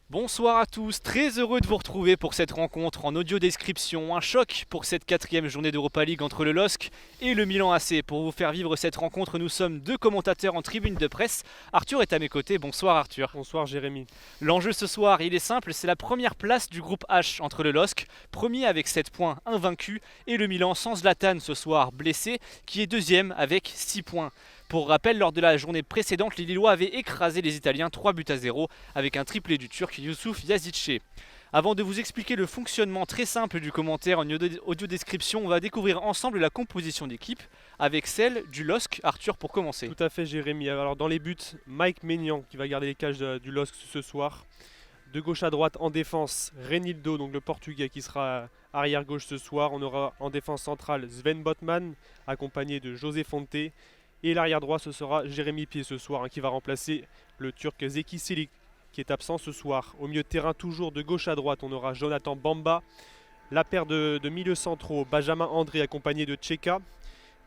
Bonsoir à tous, très heureux de vous retrouver pour cette rencontre en audio description. Un choc pour cette quatrième journée d'Europa League entre le LOSC et le Milan AC. Pour vous faire vivre cette rencontre, nous sommes deux commentateurs en tribune de presse. Arthur est à mes côtés, bonsoir Arthur. Bonsoir Jérémy. L'enjeu ce soir, il est simple, c'est la première place du groupe H entre le LOSC, premier avec 7 points invaincu, et le Milan sans Zlatan ce soir blessé, qui est deuxième avec 6 points. Pour rappel, lors de la journée précédente, les Lillois avaient écrasé les Italiens 3-0 avec un triplé du Turc Youssouf Yazidche. Avant de vous expliquer le fonctionnement très simple du commentaire en audio description, on va découvrir ensemble la composition d'équipe avec celle du LOSC. Arthur, pour commencer. Tout à fait Jérémy. Alors dans les buts, Mike Maignan qui va garder les cages du LOSC ce soir. De gauche à droite en défense, Renildo, donc le portugais qui sera arrière gauche ce soir. On aura en défense centrale Sven Botman accompagné de José Fonte. Et l'arrière droit ce sera Jérémy Pied ce soir qui va remplacer le Turc Zeki Çelik qui est absent ce soir. Au milieu de terrain toujours de gauche à droite on aura Jonathan Bamba. La paire de milieux centraux, Benjamin André accompagné de Tcheka.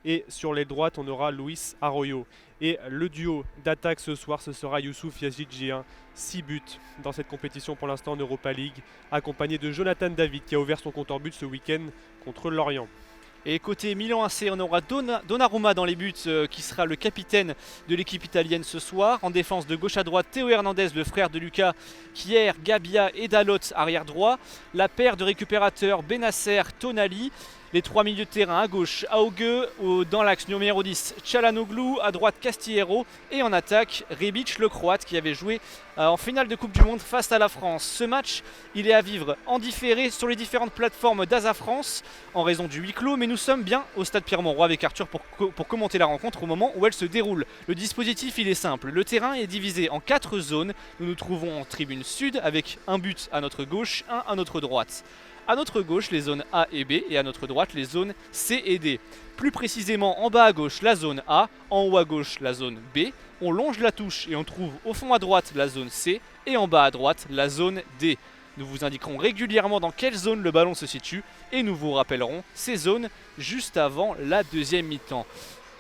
Et sur les droites on aura Luis Arroyo. Et le duo d'attaque ce soir ce sera Youssouf Yazidje. 6 buts dans cette compétition pour l'instant en Europa League, accompagné de Jonathan David qui a ouvert son compte en but ce week-end contre Lorient. Et côté Milan AC, on aura Donnarumma dans les buts, qui sera le capitaine de l'équipe italienne ce soir. En défense de gauche à droite, Théo Hernandez, le frère de Lucas, Kier, Gabbia et Dalot arrière droit. La paire de récupérateurs Benasser, Tonali. Les trois milieux de terrain à gauche, Auge, dans l'axe numéro 10, Çalhanoğlu, à droite Castillero et en attaque Rebic, le croate qui avait joué en finale de Coupe du Monde face à la France. Ce match, il est à vivre en différé sur les différentes plateformes d'Asa France en raison du huis clos, mais nous sommes bien au stade Pierre-Mauroy avec Arthur pour commenter la rencontre au moment où elle se déroule. Le dispositif, il est simple, le terrain est divisé en 4 zones. Nous nous trouvons en tribune sud avec un but à notre gauche, un à notre droite. À notre gauche, les zones A et B, et à notre droite, les zones C et D. Plus précisément, en bas à gauche, la zone A, en haut à gauche, la zone B. On longe la touche et on trouve au fond à droite la zone C, et en bas à droite, la zone D. Nous vous indiquerons régulièrement dans quelle zone le ballon se situe, et nous vous rappellerons ces zones juste avant la deuxième mi-temps.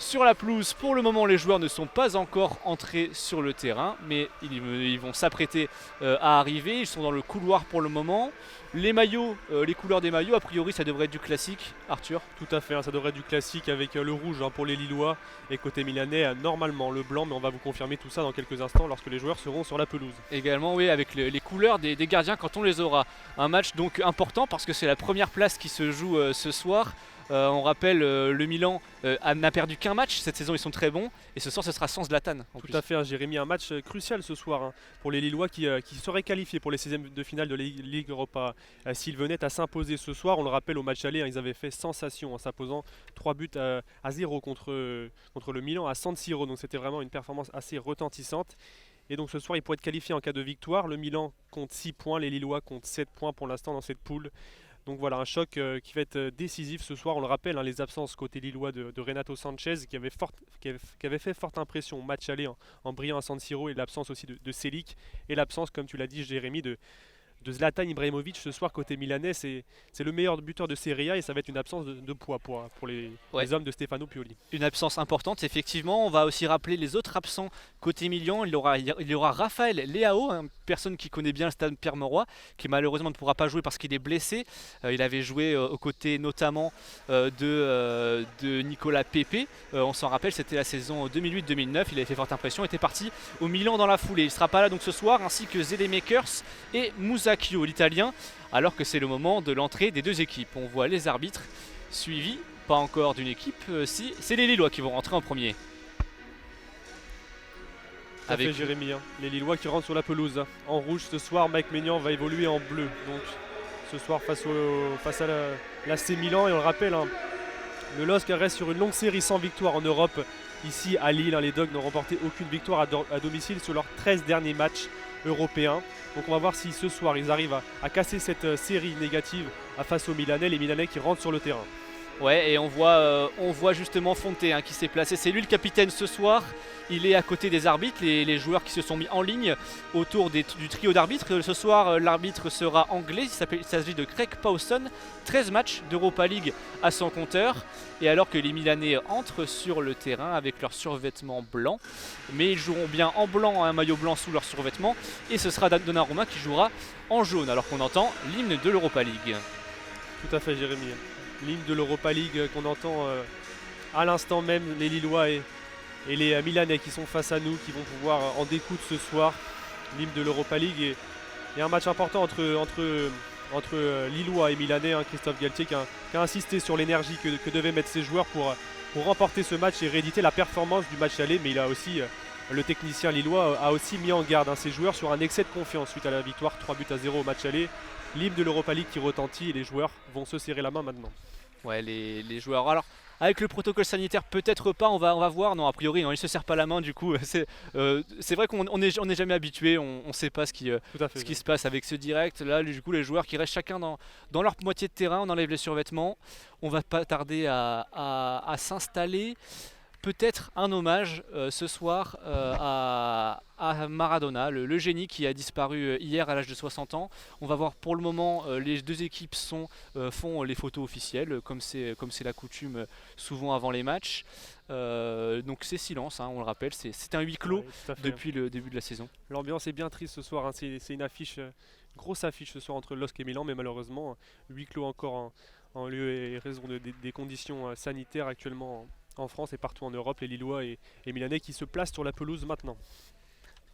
Sur la pelouse, pour le moment, les joueurs ne sont pas encore entrés sur le terrain, mais ils vont s'apprêter à arriver. Ils sont dans le couloir pour le moment. Les maillots, les couleurs des maillots, a priori, ça devrait être du classique. Arthur? Tout à fait, ça devrait être du classique avec le rouge pour les Lillois et côté milanais, normalement le blanc, mais on va vous confirmer tout ça dans quelques instants lorsque les joueurs seront sur la pelouse. Également, oui, avec les couleurs des gardiens quand on les aura. Un match donc important parce que c'est la première place qui se joue ce soir. On rappelle, le Milan n'a perdu qu'un match cette saison, ils sont très bons. Et ce soir, ce sera sans Zlatan. Tout à fait, Jérémy, un match crucial ce soir pour les Lillois qui seraient qualifiés pour les 16e de finale de la Ligue Europa. S'ils venaient à s'imposer ce soir, on le rappelle au match aller, ils avaient fait sensation en s'imposant 3 buts à 0 contre le Milan à San Siro. Donc c'était vraiment une performance assez retentissante. Et donc ce soir, ils pourraient être qualifiés en cas de victoire. Le Milan compte 6 points, les Lillois comptent 7 points pour l'instant dans cette poule. Donc voilà, un choc qui va être décisif ce soir. On le rappelle, les absences côté lillois de Renato Sanchez qui avait fait forte impression au match aller en brillant à San Siro, et l'absence aussi de Çelik, et l'absence, comme tu l'as dit Jérémy, de Zlatan Ibrahimovic ce soir côté milanais. C'est le meilleur buteur de Serie A et ça va être une absence de poids pour les hommes de Stefano Pioli. Une absence importante, effectivement. On va aussi rappeler les autres absents côté Milan. Il y aura Raphaël Leao, une personne qui connaît bien le stade Pierre-Mauroy, qui malheureusement ne pourra pas jouer parce qu'il est blessé. Il avait joué aux côtés notamment de Nicolas Pepe. On s'en rappelle, c'était la saison 2008-2009. Il avait fait forte impression, était parti au Milan dans la foulée. Il ne sera pas là donc ce soir, ainsi que Zelemakers et Musacchio, l'italien, alors que c'est le moment de l'entrée des deux équipes. On voit les arbitres suivis, pas encore d'une équipe, si c'est les Lillois qui vont rentrer en premier. Avec Jérémy, les Lillois qui rentrent sur la pelouse. En rouge ce soir, Mike Maignan va évoluer en bleu. Donc ce soir face à l'AC Milan, et on le rappelle, le LOSC reste sur une longue série sans victoire en Europe. Ici à Lille, les Dogs n'ont remporté aucune victoire à domicile sur leurs 13 derniers matchs européens. Donc on va voir si ce soir ils arrivent à casser cette série négative face aux Milanais, les Milanais qui rentrent sur le terrain. Ouais, et on voit justement Fonte hein, qui s'est placé. C'est lui le capitaine ce soir. Il est à côté des arbitres, les joueurs qui se sont mis en ligne autour du trio d'arbitres. Ce soir, l'arbitre sera anglais. Il s'agit de Craig Pawson. 13 matchs d'Europa League à son compteur. Et alors que les Milanais entrent sur le terrain avec leurs survêtements blancs. Mais ils joueront bien en blanc, un maillot blanc sous leurs survêtements. Et ce sera Donnarumma qui jouera en jaune. Alors qu'on entend l'hymne de l'Europa League. Tout à fait, Jérémy. L'hymne de l'Europa League qu'on entend à l'instant même, les Lillois et les Milanais qui sont face à nous, qui vont pouvoir en découdre ce soir. L'hymne de l'Europa League et un match important entre Lillois et Milanais. Hein, Christophe Galtier qui a insisté sur l'énergie que devaient mettre ses joueurs pour remporter ce match et rééditer la performance du match aller. Mais il a aussi, le technicien lillois a aussi mis en garde ses joueurs sur un excès de confiance suite à la victoire 3-0 au match aller. L'hymne de l'Europa League qui retentit et les joueurs vont se serrer la main maintenant. Ouais, les joueurs. Alors, avec le protocole sanitaire, peut-être pas, on va voir. Non, a priori, non, ils se serrent pas la main. Du coup, c'est vrai qu'on est jamais habitué. On ne sait pas ce qui se passe avec ce direct. Là, du coup, les joueurs qui restent chacun dans leur moitié de terrain, on enlève les survêtements. On va pas tarder à s'installer. Peut-être un hommage ce soir à Maradona, le génie qui a disparu hier à l'âge de 60 ans. On va voir pour le moment, les deux équipes font les photos officielles, comme c'est la coutume souvent avant les matchs. Donc c'est silence, hein, on le rappelle, c'est un huis clos depuis le début de la saison. L'ambiance est bien triste ce soir, hein. C'est une grosse affiche ce soir entre LOSC et Milan, mais malheureusement, huis clos encore en lieu et raison des conditions sanitaires actuellement en France et partout en Europe, les Lillois et Milanais qui se placent sur la pelouse maintenant.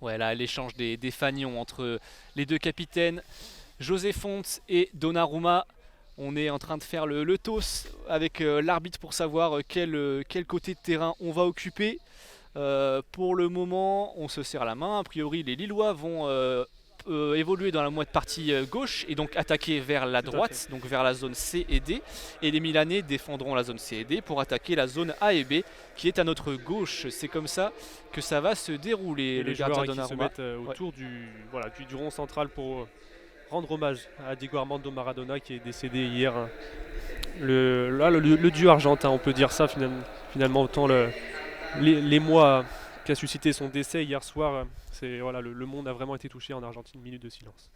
Ouais, là, l'échange des fanions entre les deux capitaines, José Fonte et Donnarumma. On est en train de faire le toss avec l'arbitre pour savoir quel côté de terrain on va occuper. Pour le moment, on se serre la main. A priori, les Lillois vont évoluer dans la moitié partie gauche et donc attaquer vers la droite, donc vers la zone C et D. Et les Milanais défendront la zone C et D pour attaquer la zone A et B qui est à notre gauche. C'est comme ça que ça va se dérouler. Les joueurs qui se mettent autour du rond central pour rendre hommage à Diego Armando Maradona qui est décédé hier. Hein. Le dieu argentin, on peut dire ça finalement autant les mois qu'a suscité son décès hier soir. Le monde a vraiment été touché en Argentine. Minute de silence.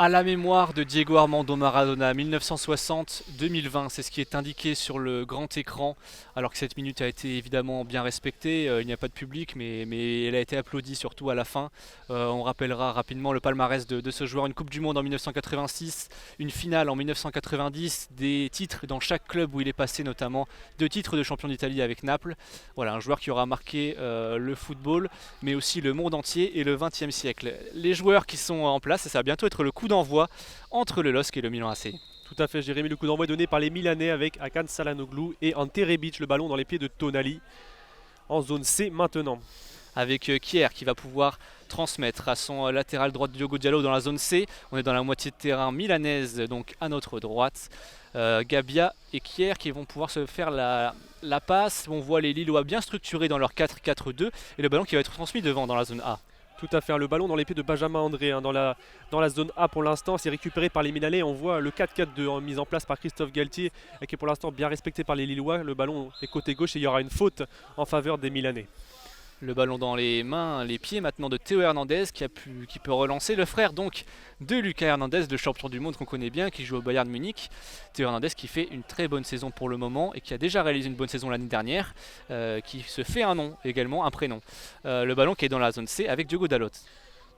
À la mémoire de Diego Armando Maradona, 1960-2020, c'est ce qui est indiqué sur le grand écran, alors que cette minute a été évidemment bien respectée, il n'y a pas de public, mais elle a été applaudie surtout à la fin. On rappellera rapidement le palmarès de ce joueur, une Coupe du Monde en 1986, une finale en 1990, des titres dans chaque club où il est passé, notamment 2 titres de champion d'Italie avec Naples. Voilà, un joueur qui aura marqué le football, mais aussi le monde entier et le XXe siècle. Les joueurs qui sont en place, et ça va bientôt être le coup d'envoi entre le LOSC et le Milan AC. Tout à fait, Jérémy, le coup d'envoi est donné par les Milanais avec Hakan Çalhanoğlu et Ante Rebic, le ballon dans les pieds de Tonali en zone C maintenant. Avec Kier qui va pouvoir transmettre à son latéral droit Diogo Diallo dans la zone C. On est dans la moitié de terrain milanaise, donc à notre droite. Gabia et Kier qui vont pouvoir se faire la passe. On voit les Lillois bien structurés dans leur 4-4-2 et le ballon qui va être transmis devant dans la zone A. Tout à fait, le ballon dans les pieds de Benjamin André dans la zone A pour l'instant, c'est récupéré par les Milanais. On voit le 4-4-2 mis en place par Christophe Galtier qui est pour l'instant bien respecté par les Lillois. Le ballon est côté gauche et il y aura une faute en faveur des Milanais. Le ballon dans les mains, les pieds maintenant de Théo Hernandez qui peut relancer. Le frère donc de Lucas Hernandez, le champion du monde qu'on connaît bien, qui joue au Bayern Munich. Théo Hernandez qui fait une très bonne saison pour le moment et qui a déjà réalisé une bonne saison l'année dernière, qui se fait un nom également, un prénom. Le ballon qui est dans la zone C avec Diogo Dalot.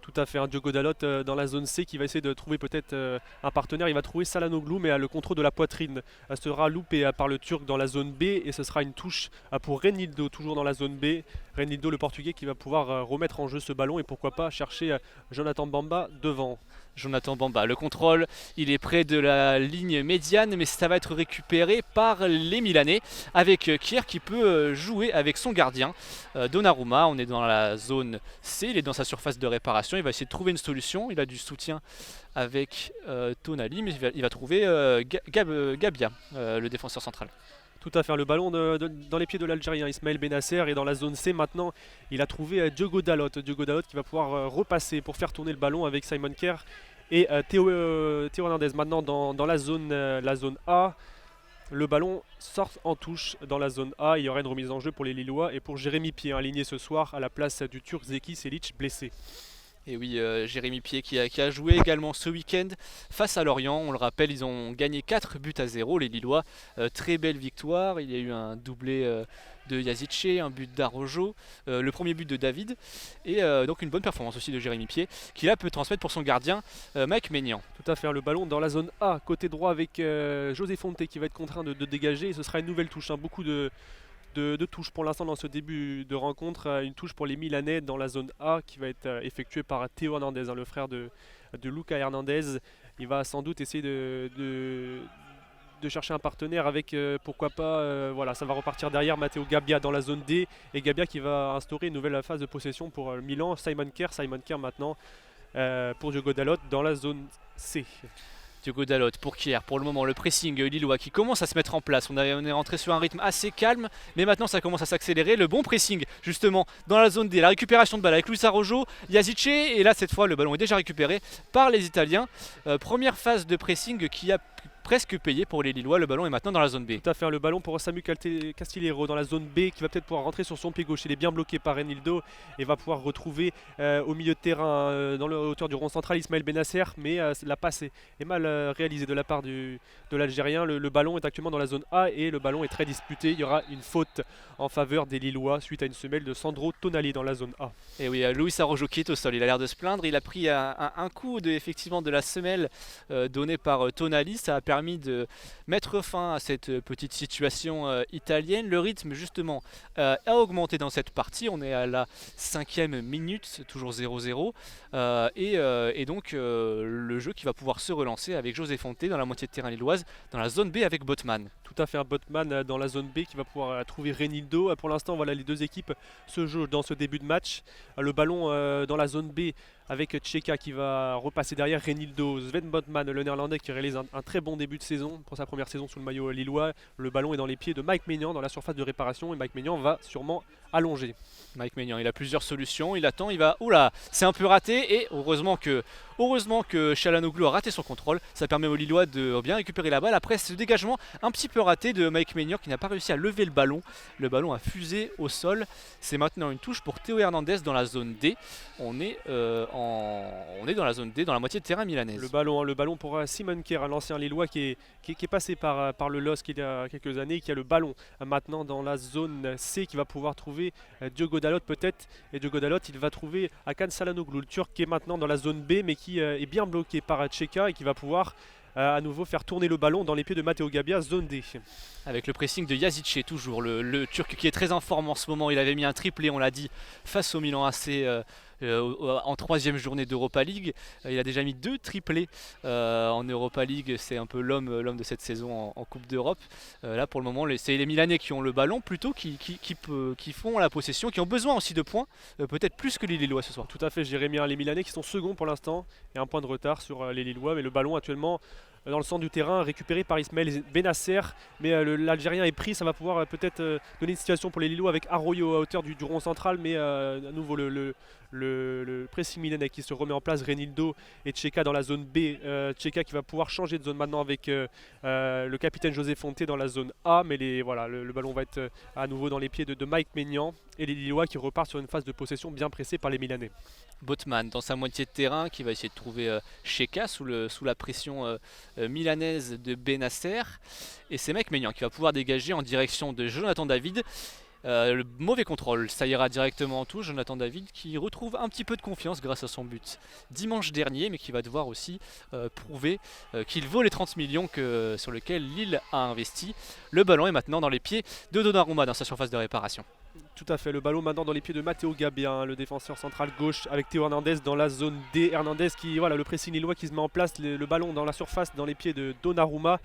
Tout à fait, un Diogo Dalot dans la zone C qui va essayer de trouver peut-être un partenaire. Il va trouver Çalhanoğlu, mais le contrôle de la poitrine sera loupé par le Turc dans la zone B et ce sera une touche pour Reinildo, toujours dans la zone B. Reinildo, le Portugais, qui va pouvoir remettre en jeu ce ballon et pourquoi pas chercher Jonathan Bamba devant. Jonathan Bamba, le contrôle, il est près de la ligne médiane, mais ça va être récupéré par les Milanais avec Kier qui peut jouer avec son gardien Donnarumma. On est dans la zone C, il est dans sa surface de réparation, il va essayer de trouver une solution, il a du soutien avec Tonali, mais il va trouver Gabia, le défenseur central. Tout à fait, le ballon dans les pieds de l'Algérien Ismaël Benasser et dans la zone C maintenant il a trouvé Diogo Dalot qui va pouvoir repasser pour faire tourner le ballon avec Simon Kerr et Théo Hernandez maintenant dans la zone A. Le ballon sort en touche dans la zone A, il y aura une remise en jeu pour les Lillois et pour Jérémy Pied aligné ce soir à la place du Turc Zeki Selic blessé. Et oui, Jérémy Pied qui a joué également ce week-end face à Lorient. On le rappelle, ils ont gagné 4-0 les Lillois. Très belle victoire. Il y a eu un doublé de Yazice, un but d'Arojo, le premier but de David. Et donc une bonne performance aussi de Jérémy Pied qui là peut transmettre pour son gardien Mike Maignan. Tout à fait, le ballon dans la zone A, côté droit avec José Fonte qui va être contraint de dégager. Et ce sera une nouvelle touche, beaucoup de touches pour l'instant dans ce début de rencontre. Une touche pour les Milanais dans la zone A qui va être effectuée par Théo Hernandez, le frère de Lucas Hernandez. Il va sans doute essayer de chercher un partenaire avec pourquoi pas, voilà, ça va repartir derrière Matteo Gabia dans la zone D et Gabia qui va instaurer une nouvelle phase de possession pour Milan. Simon Kerr maintenant pour Diogo Dalot dans la zone C. Diogo Dalot pour Kier, pour le moment le pressing lillois qui commence à se mettre en place, on est rentré sur un rythme assez calme mais maintenant ça commence à s'accélérer, le bon pressing justement dans la zone D, la récupération de balle avec Luis Araujo, Yazice et là cette fois le ballon est déjà récupéré par les Italiens. Première phase de pressing qui a presque payé pour les Lillois, le ballon est maintenant dans la zone B. Tout à fait, le ballon pour Samu Castillero dans la zone B qui va peut-être pouvoir rentrer sur son pied gauche, il est bien bloqué par Reinildo et va pouvoir retrouver au milieu de terrain dans la hauteur du rond central Ismaël Benasser, mais la passe est mal réalisée de la part de l'Algérien. Le ballon est actuellement dans la zone A et le ballon est très disputé, il y aura une faute en faveur des Lillois suite à une semelle de Sandro Tonali dans la zone A. Et oui, Luis Araujo qui est au sol, il a l'air de se plaindre, il a pris un coup effectivement de la semelle donnée par Tonali, ça a permis de mettre fin à cette petite situation italienne. Le rythme justement a augmenté dans cette partie, on est à la 5e minute, toujours 0-0 et donc le jeu qui va pouvoir se relancer avec José Fonte dans la moitié de terrain lilloise, dans la zone B avec Botman. Tout à fait, un Botman dans la zone B qui va pouvoir trouver Reinildo. Pour l'instant, voilà, les deux équipes se jouent dans ce début de match. Le ballon dans la zone B avec Tcheka qui va repasser derrière Reinildo. Sven Botman, le néerlandais qui réalise un très bon début de saison pour sa première saison sous le maillot lillois. Le ballon est dans les pieds de Mike Maignan dans la surface de réparation et Mike Maignan va sûrement allonger. Mike Maignan, il a plusieurs solutions, il attend, il va... Oula, c'est un peu raté et heureusement que Çalhanoğlu a raté son contrôle. Ça permet aux Lillois de bien récupérer la balle. Après ce dégagement un petit peu raté de Mike Maignan qui n'a pas réussi à lever le ballon. Le ballon a fusé au sol. C'est maintenant une touche pour Théo Hernandez dans la zone D. On est dans la zone D, dans la moitié de terrain milanaise. Le ballon pour Simon Kerr, l'ancien Lillois qui est passé par le LOSC il y a quelques années, qui a le ballon maintenant dans la zone C, qui va pouvoir trouver Diogo Dalot peut-être. Et Diogo Dalot, il va trouver Hakan Çalhanoğlu, le Turc qui est maintenant dans la zone B, mais qui est bien bloqué par Tcheka et qui va pouvoir à nouveau faire tourner le ballon dans les pieds de Matteo Gabia, zone D. Avec le pressing de Yazice, toujours le Turc qui est très en forme en ce moment. Il avait mis un triplé, on l'a dit, face au Milan AC en 3e journée d'Europa League. Il a déjà mis 2 triplés en Europa League. C'est un peu l'homme de cette saison en Coupe d'Europe. Là pour le moment c'est les Milanais qui ont le ballon plutôt, qui font la possession, qui ont besoin aussi de points, peut-être plus que les Lillois ce soir. Tout à fait, Jérémy, les Milanais qui sont seconds pour l'instant et un point de retard sur les Lillois, mais le ballon actuellement dans le centre du terrain, récupéré par Ismaël Benasser, mais l'Algérien est pris, ça va pouvoir peut-être donner une situation pour les Lillois avec Arroyo à hauteur du rond central, mais à nouveau le pressing milanais qui se remet en place, Renildo et Tcheka dans la zone B, Tcheka qui va pouvoir changer de zone maintenant avec le capitaine José Fonte dans la zone A, mais voilà, le ballon va être à nouveau dans les pieds de Mike Maignan et les Lillois qui repartent sur une phase de possession bien pressée par les Milanais. Botman dans sa moitié de terrain qui va essayer de trouver Tcheka sous la pression milanaise de Benasser, et c'est Mike Maignan qui va pouvoir dégager en direction de Jonathan David. Le mauvais contrôle, ça ira directement en touche. Jonathan David qui retrouve un petit peu de confiance grâce à son but dimanche dernier, mais qui va devoir aussi prouver qu'il vaut les 30 millions sur lesquels Lille a investi. Le ballon est maintenant dans les pieds de Donnarumma dans sa surface de réparation. Tout à fait, le ballon maintenant dans les pieds de Matteo Gabbia, le défenseur central gauche, avec Théo Hernandez dans la zone D. Hernandez qui, voilà, le pressing lillois qui se met en place, le ballon dans la surface, dans les pieds de Donnarumma,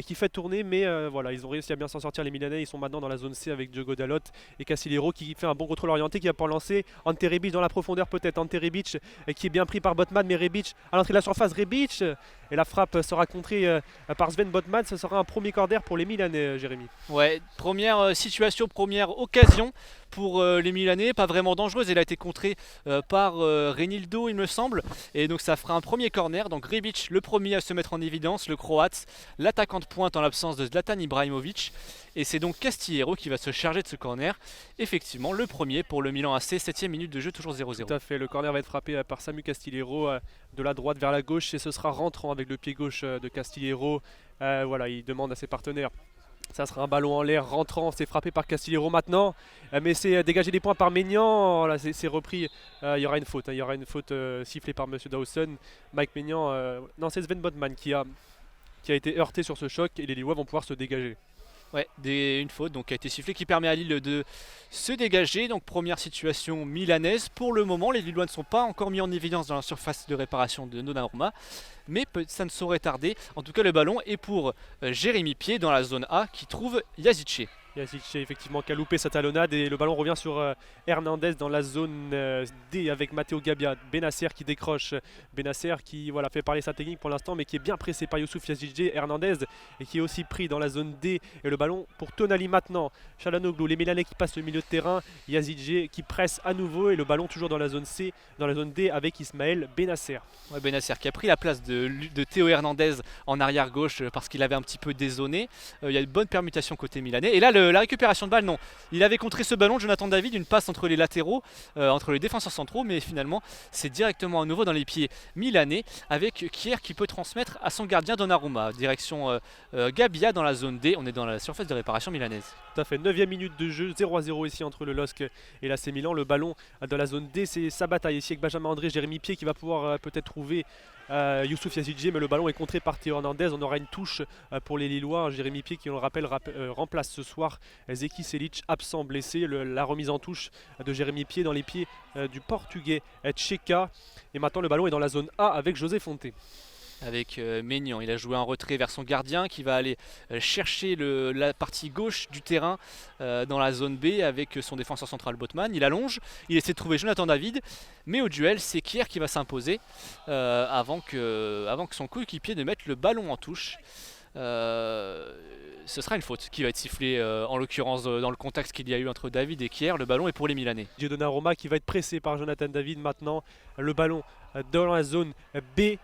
qui fait tourner, mais voilà, ils ont réussi à bien s'en sortir les Milanais. Ils sont maintenant dans la zone C avec Diogo Dalot et Castillejo qui fait un bon contrôle orienté, qui va pouvoir lancer Ante Rebic dans la profondeur peut-être. Ante Rebic qui est bien pris par Botman, mais Rebic à l'entrée de la surface, Rebic, et la frappe sera contrée par Sven Botman. Ce sera un premier corner pour les Milanais, Jérémy. Ouais, première situation, première occasion pour les Milanais, pas vraiment dangereuse. Elle a été contrée par Renildo, il me semble, et donc ça fera un premier corner. Donc Rebic, le premier à se mettre en évidence, le Croate, l'attaquant de pointe en l'absence de Zlatan Ibrahimovic, et c'est donc Castillejo qui va se charger de ce corner. Effectivement, le premier pour le Milan AC, 7ème minute de jeu, toujours 0-0. Tout à fait, le corner va être frappé par Samu Castillejo de la droite vers la gauche, et ce sera rentrant avec le pied gauche de Castillejo. Voilà, il demande à ses partenaires. Ça sera un ballon en l'air rentrant, c'est frappé par Castillejo maintenant, mais c'est dégagé des points par Maignan. Là, c'est repris, il y aura une faute, il y aura une faute sifflée par Monsieur Dawson. Mike Maignan, non, c'est Sven Botman qui a été heurté sur ce choc, et les Lillois vont pouvoir se dégager. Ouais, une faute donc, qui a été sifflée, qui permet à Lille de se dégager. Donc première situation milanaise. Pour le moment, les Lillois ne sont pas encore mis en évidence dans la surface de réparation de Donnarumma, mais ça ne saurait tarder. En tout cas, le ballon est pour Jérémy Pied dans la zone A qui trouve Yazice. Yazice effectivement qui a loupé sa talonnade, et le ballon revient sur Hernandez dans la zone D avec Matteo Gabbia. Benasser qui décroche, Benasser qui voilà, fait parler sa technique pour l'instant, mais qui est bien pressé par Youssouf Yazice. Hernandez et qui est aussi pris dans la zone D, et le ballon pour Tonali maintenant. Çalhanoğlu, les Milanais qui passent le milieu de terrain, Yazice qui presse à nouveau, et le ballon toujours dans la zone C, dans la zone D avec Ismaël Benasser. Ouais, Benasser qui a pris la place de Théo Hernandez en arrière gauche parce qu'il avait un petit peu dézonné. Il y a une bonne permutation côté milanais, et là la récupération de balle, non, il avait contré ce ballon, Jonathan David, une passe entre les latéraux, entre les défenseurs centraux, mais finalement c'est directement à nouveau dans les pieds milanais avec Kier qui peut transmettre à son gardien Donnarumma. Direction Gabbia dans la zone D, on est dans la surface de réparation milanaise. Tout à fait, 9ème minute de jeu, 0-0 ici entre le LOSC et l'AC Milan. Le ballon dans la zone D, c'est sa bataille ici avec Benjamin André, Jérémy Pied qui va pouvoir peut-être trouver Youssouf Yazice, mais le ballon est contré par Théo Hernandez. On aura une touche pour les Lillois. Jérémy Pied qui, on le rappelle, remplace ce soir Zeki Selic, absent, blessé. La remise en touche de Jérémy Pied dans les pieds du portugais Tcheka. Et maintenant le ballon est dans la zone A avec José Fonte. Avec Maignan, il a joué un retrait vers son gardien qui va aller chercher la partie gauche du terrain dans la zone B avec son défenseur central Botman. Il allonge, il essaie de trouver Jonathan David, mais au duel c'est Kier qui va s'imposer avant que son coéquipier ne mette le ballon en touche. Ce sera une faute qui va être sifflée en l'occurrence dans le contact qu'il y a eu entre David et Kier. Le ballon est pour les Milanais. Donnarumma qui va être pressé par Jonathan David maintenant. Le ballon dans la zone B.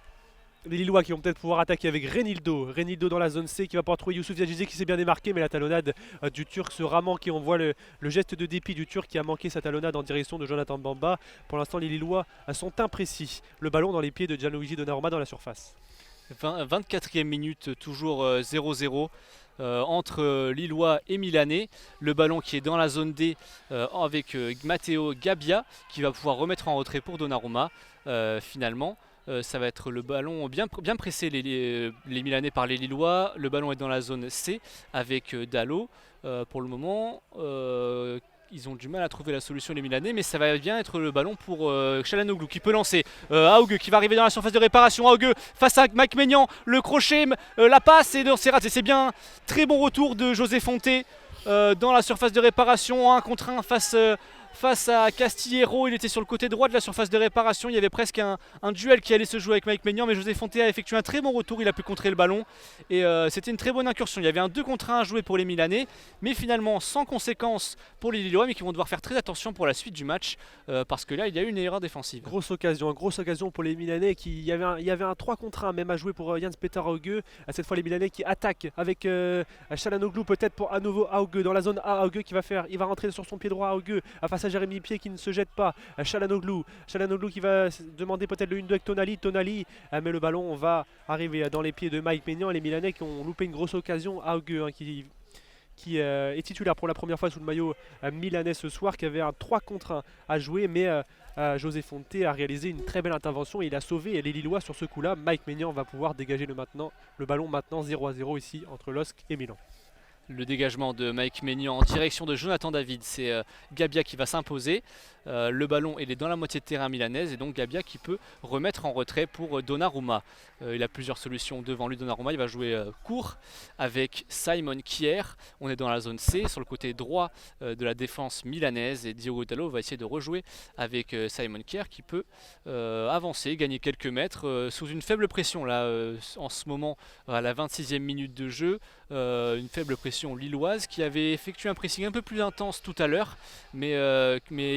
Les Lillois qui vont peut-être pouvoir attaquer avec Renildo. Renildo dans la zone C qui va pouvoir trouver Youssouf Yazice qui s'est bien démarqué, mais la talonnade du Turc sera manquée. On voit le geste de dépit du Turc qui a manqué sa talonnade en direction de Jonathan Bamba. Pour l'instant, les Lillois sont imprécis. Le ballon dans les pieds de Gianluigi Donnarumma dans la surface. 24e minute, toujours 0-0. Entre Lillois et Milanais, le ballon qui est dans la zone D avec Matteo Gabbia qui va pouvoir remettre en retrait pour Donnarumma. Finalement ça va être le ballon bien pressé les Milanais par les Lillois. Le ballon est dans la zone C avec Dalot. Pour le moment ils ont du mal à trouver la solution les Milanais, mais ça va bien être le ballon pour Çalhanoğlu qui peut lancer. Augue qui va arriver dans la surface de réparation. Augue face à Mike Maignan, le crochet, la passe, et c'est raté. C'est bien, très bon retour de José Fonte dans la surface de réparation, 1 contre 1 face face à Castillero. Il était sur le côté droit de la surface de réparation. Il y avait presque un duel qui allait se jouer avec Mike Maignan, mais José Fonte a effectué un très bon retour. Il a pu contrer le ballon et c'était une très bonne incursion. Il y avait un 2 contre 1 à jouer pour les Milanais, mais finalement sans conséquence pour les Lillois, mais qui vont devoir faire très attention pour la suite du match parce que là il y a eu une erreur défensive. Grosse occasion pour les Milanais. Il y avait un 3 contre 1 même à jouer pour Jens-Peter Hauge. Cette fois les Milanais qui attaquent avec Çalhanoğlu peut-être pour à nouveau Hauge dans la zone A. Hauge il va rentrer sur son pied droit. Hauge face à Jérémy Pied qui ne se jette pas. Çalhanoğlu qui va demander peut-être le 1-2 avec Tonali, mais le ballon va arriver dans les pieds de Mike Maignan et les Milanais qui ont loupé une grosse occasion. Hauge qui est titulaire pour la première fois sous le maillot milanais ce soir, qui avait un 3 contre 1 à jouer, mais José Fonte a réalisé une très belle intervention et il a sauvé les Lillois sur ce coup-là. Mike Maignan va pouvoir dégager le ballon maintenant 0-0 ici entre LOSC et Milan. Le dégagement de Mike Maignan en direction de Jonathan David, c'est Gabbia qui va s'imposer. Le ballon il est dans la moitié de terrain milanaise et donc Gabbia qui peut remettre en retrait pour Donnarumma. Il a plusieurs solutions devant lui. Donnarumma, il va jouer court avec Simon Kjær. On est dans la zone C sur le côté droit de la défense milanaise et Diogo Dalot va essayer de rejouer avec Simon Kjær qui peut avancer, gagner quelques mètres sous une faible pression là en ce moment à la 26e minute de jeu. Une faible pression lilloise qui avait effectué un pressing un peu plus intense tout à l'heure, mais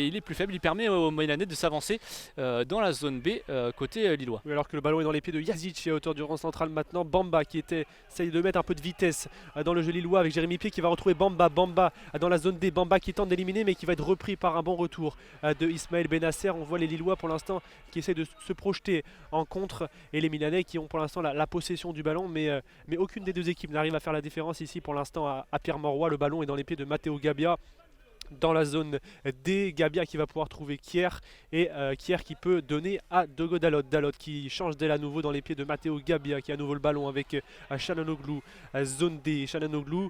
il est plus faible, il permet aux Milanais de s'avancer dans la zone B côté lillois. Oui, alors que le ballon est dans les pieds de Yazic à hauteur du rang central maintenant. Bamba qui essaye de mettre un peu de vitesse dans le jeu lillois avec Jérémy Pied qui va retrouver Bamba dans la zone D. Bamba qui tente d'éliminer mais qui va être repris par un bon retour de Ismaël Bennacer. On voit les Lillois pour l'instant qui essaient de se projeter en contre et les Milanais qui ont pour l'instant la possession du ballon, mais aucune des deux équipes n'arrive à faire la différence ici pour l'instant à Pierre Mauroy. Le ballon est dans les pieds de Matteo Gabbia dans la zone D. Gabbia qui va pouvoir trouver Kjær et Kjær qui peut donner à Diogo Dalot. Dalot qui change d'aile à nouveau dans les pieds de Matteo Gabbia qui a à nouveau le ballon avec Çalhanoğlu, zone D. Çalhanoğlu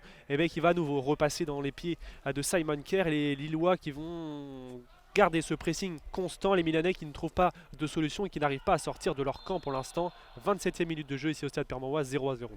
qui va à nouveau repasser dans les pieds de Simon Kjær et les Lillois qui vont garder ce pressing constant. Les Milanais qui ne trouvent pas de solution et qui n'arrivent pas à sortir de leur camp pour l'instant. 27e minute de jeu ici au stade Pierre Mauroy, 0-0.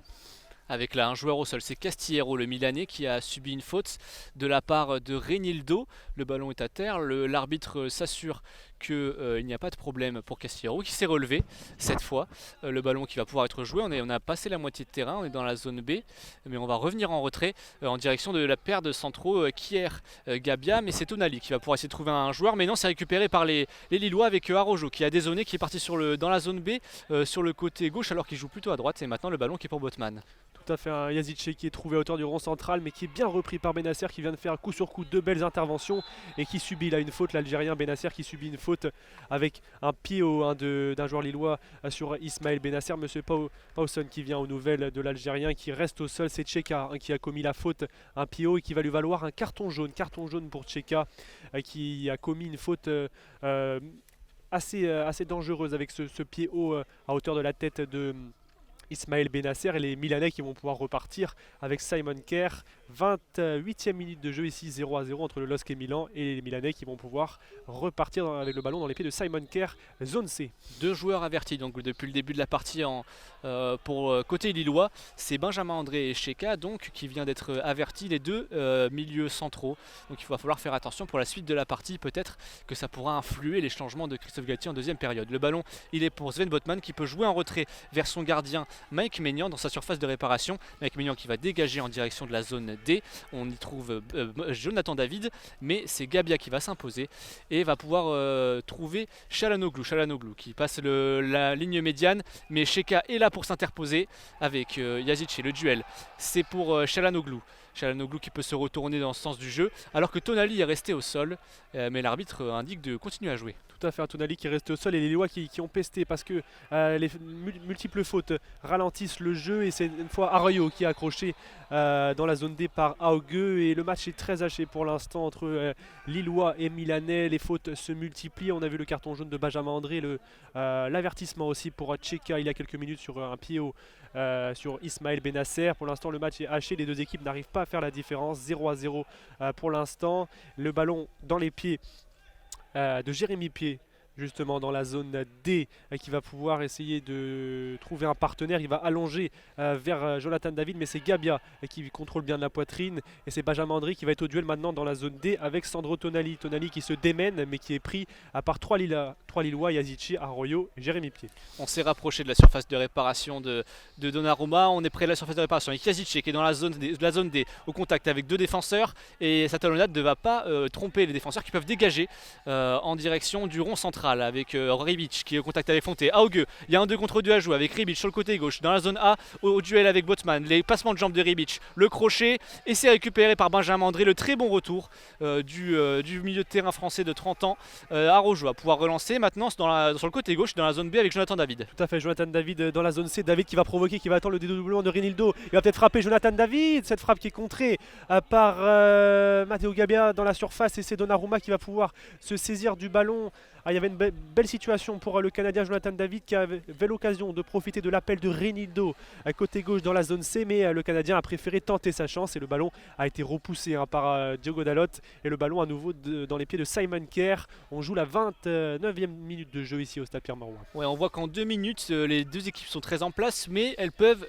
Avec là un joueur au sol, c'est Castillero, le Milanais, qui a subi une faute de la part de Reinildo. Le ballon est à terre, l'arbitre s'assure qu'il n'y a pas de problème pour Castillero, qui s'est relevé cette fois. Le ballon qui va pouvoir être joué, on a passé la moitié de terrain, on est dans la zone B, mais on va revenir en retrait en direction de la paire de centraux Kjær, Gabbia, mais c'est Tonali qui va pouvoir essayer de trouver un joueur, mais non, c'est récupéré par les Lillois avec Araujo qui a dézonné, qui est parti dans la zone B sur le côté gauche alors qu'il joue plutôt à droite, et maintenant le ballon qui est pour Botman. Tout à fait, un Yazic qui est trouvé à hauteur du rond central mais qui est bien repris par Bennacer qui vient de faire coup sur coup deux belles interventions et qui subit là une faute, l'Algérien Bennacer qui subit une faute avec un pied d'un joueur lillois sur Ismaël Bennacer. Monsieur Pawson qui vient aux nouvelles de l'Algérien qui reste au sol, c'est Tcheka qui a commis la faute, un pied haut et qui va lui valoir un carton jaune pour Tcheka qui a commis une faute assez dangereuse avec ce pied haut à hauteur de la tête de Ismaël Bennacer et les Milanais qui vont pouvoir repartir avec Simon Kjær. 28e minute de jeu ici, 0-0 entre le LOSC et Milan, et les Milanais qui vont pouvoir repartir avec le ballon dans les pieds de Simon Kjær, zone C. Deux joueurs avertis donc depuis le début de la partie pour côté lillois, c'est Benjamin André et Tcheka donc qui vient d'être avertis, les deux milieux centraux. Donc il va falloir faire attention pour la suite de la partie, peut-être que ça pourra influer les changements de Christophe Galtier en deuxième période. Le ballon il est pour Sven Botman qui peut jouer en retrait vers son gardien Mike Maignan dans sa surface de réparation. Mike Maignan qui va dégager en direction de la zone D. On y trouve Jonathan David, mais c'est Gabbia qui va s'imposer et va pouvoir trouver Çalhanoğlu qui passe la ligne médiane, mais Tcheka est là pour s'interposer avec Yazic et le duel. C'est pour Çalhanoğlu qui peut se retourner dans le sens du jeu alors que Tonali est resté au sol, mais l'arbitre indique de continuer à jouer. Tout à fait, un Tonali qui reste au sol et les Lillois qui ont pesté parce que les multiples fautes ralentissent le jeu et c'est une fois Arroyo qui est accroché dans la zone D par Hauge et le match est très haché pour l'instant entre Lillois et Milanais. Les fautes se multiplient, on a vu le carton jaune de Benjamin André, l'avertissement aussi pour Tcheka il y a quelques minutes sur un pied haut sur Ismaël Bennacer. Pour l'instant le match est haché, les deux équipes n'arrivent pas à faire la différence, 0-0 pour l'instant. Le ballon dans les pieds de Jérémy Pied justement dans la zone D qui va pouvoir essayer de trouver un partenaire. Il va allonger vers Jonathan David, mais c'est Gabia qui contrôle bien de la poitrine et c'est Benjamin André qui va être au duel maintenant dans la zone D avec Sandro Tonali. Tonali qui se démène mais qui est pris par trois Lillois, Yazici, Arroyo et Jérémy Pied. On s'est rapproché de la surface de réparation de Donnarumma, on est près de la surface de réparation avec Yazici qui est dans la zone D au contact avec deux défenseurs et sa talonnade ne va pas tromper les défenseurs qui peuvent dégager en direction du rond central avec Rebic qui est au contact avec Fonte. Augue, il y a un 2 contre 2 à jouer avec Rebic sur le côté gauche dans la zone A au duel avec Botman, les passements de jambes de Rebic, le crochet et c'est récupéré par Benjamin André, le très bon retour du milieu de terrain français de 30 ans. Araujo va pouvoir relancer maintenant sur le côté gauche dans la zone B avec Jonathan David. Tout à fait, Jonathan David dans la zone C, David qui va provoquer, qui va attendre le dédoublement de Renildo, il va peut-être frapper Jonathan David, cette frappe qui est contrée par Matteo Gabia dans la surface et c'est Donnarumma qui va pouvoir se saisir du ballon. Il y avait une belle situation pour le Canadien Jonathan David qui avait l'occasion de profiter de l'appel de Renildo à côté gauche dans la zone C, mais le Canadien a préféré tenter sa chance et le ballon a été repoussé par Diogo Dalot et le ballon à nouveau dans les pieds de Simon Kerr. On joue la 29e minute de jeu ici au Stade Pierre-Mauroy. Ouais, on voit qu'en 2 minutes, les deux équipes sont très en place, mais elles peuvent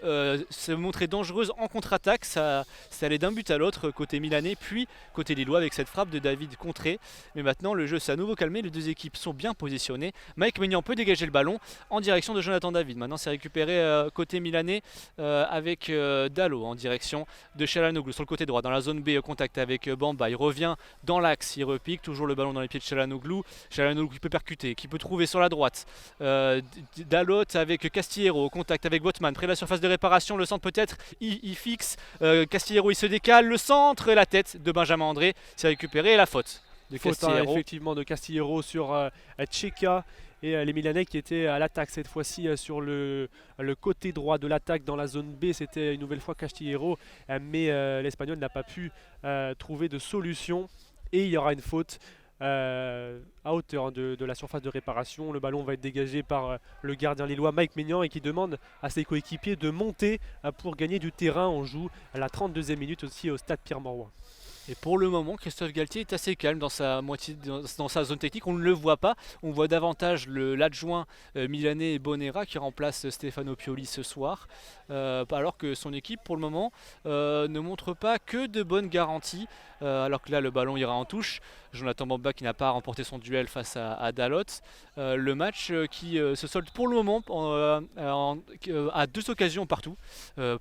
se montrer dangereuses en contre-attaque. Ça allait d'un but à l'autre côté milanais, puis côté lillois avec cette frappe de David contrée. Mais maintenant, le jeu s'est à nouveau calmé. Les deux équipes sont bien positionnées. Mike Maignan peut dégager le ballon en direction de Jonathan David. Maintenant, c'est récupéré côté milanais avec Dalot en direction de Çalhanoğlu sur le côté droit dans la zone B au contact avec Bamba. Il revient dans l'axe, il repique toujours le ballon dans les pieds de Çalhanoğlu. Çalhanoğlu qui peut percuter, qui peut trouver sur la droite. Dalot avec Castillero au contact avec Botman près de la surface de réparation. Le centre peut-être, il fixe. Castillero il se décale. Le centre et la tête de Benjamin André. C'est récupéré et la faute de Castillero. Effectivement de Castillero sur Tcheka. Et les Milanais qui étaient à l'attaque cette fois-ci sur le côté droit de l'attaque dans la zone B, c'était une nouvelle fois Castillero, mais l'Espagnol n'a pas pu trouver de solution et il y aura une faute à hauteur de la surface de réparation. Le ballon va être dégagé par le gardien lillois Mike Maignan et qui demande à ses coéquipiers de monter pour gagner du terrain. On joue à la 32e minute aussi au Stade Pierre-Mauroy. Et pour le moment, Christophe Galtier est assez calme dans sa zone technique. On ne le voit pas. On voit davantage l'adjoint milanais Bonera qui remplace Stefano Pioli ce soir. Alors que son équipe, pour le moment, ne montre pas que de bonnes garanties. Alors que là, le ballon ira en touche. Jonathan Bamba qui n'a pas remporté son duel face à Dalot. Le match qui se solde pour le moment à 2 occasions partout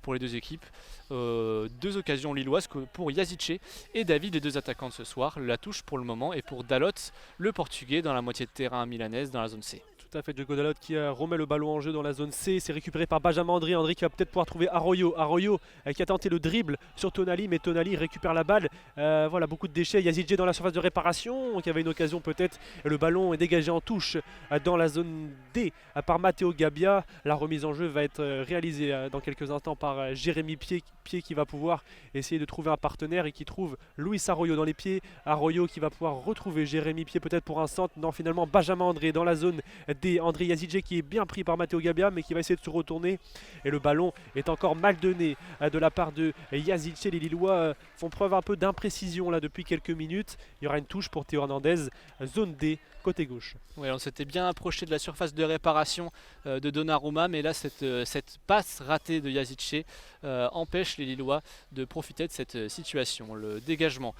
pour les deux équipes. 2 occasions lilloises pour Yazici et David, les deux attaquants de ce soir. La touche pour le moment est pour Dalot, le portugais dans la moitié de terrain milanaise dans la zone C. Tout à fait, Diogo Dalot qui remet le ballon en jeu dans la zone C. C'est récupéré par Benjamin André. André qui va peut-être pouvoir trouver Arroyo. Arroyo qui a tenté le dribble sur Tonali, mais Tonali récupère la balle. Voilà, beaucoup de déchets. Yazici dans la surface de réparation, qui avait une occasion peut-être. Le ballon est dégagé en touche dans la zone D par Matteo Gabia. La remise en jeu va être réalisée dans quelques instants par Jérémy Pied qui va pouvoir essayer de trouver un partenaire et qui trouve Luis Arroyo dans les pieds. Arroyo qui va pouvoir retrouver Jérémy Pied peut-être pour un centre. Non, finalement Benjamin André dans la zone D. André Yazici qui est bien pris par Matteo Gabia mais qui va essayer de se retourner et le ballon est encore mal donné de la part de Yazici. Les Lillois font preuve un peu d'imprécision là depuis quelques minutes. Il y aura une touche pour Théo Hernandez, zone D, côté gauche. Ouais, on s'était bien approché de la surface de réparation de Donnarumma, mais là cette passe ratée de Yazici empêche les Lillois de profiter de cette situation. Le dégagement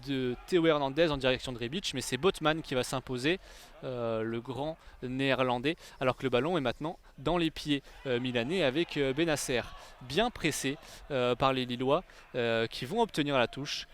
de Théo Hernandez en direction de Rebic, mais c'est Botman qui va s'imposer, le grand néerlandais, alors que le ballon est maintenant dans les pieds milanais avec Bennacer, bien pressé par les Lillois qui vont obtenir la touche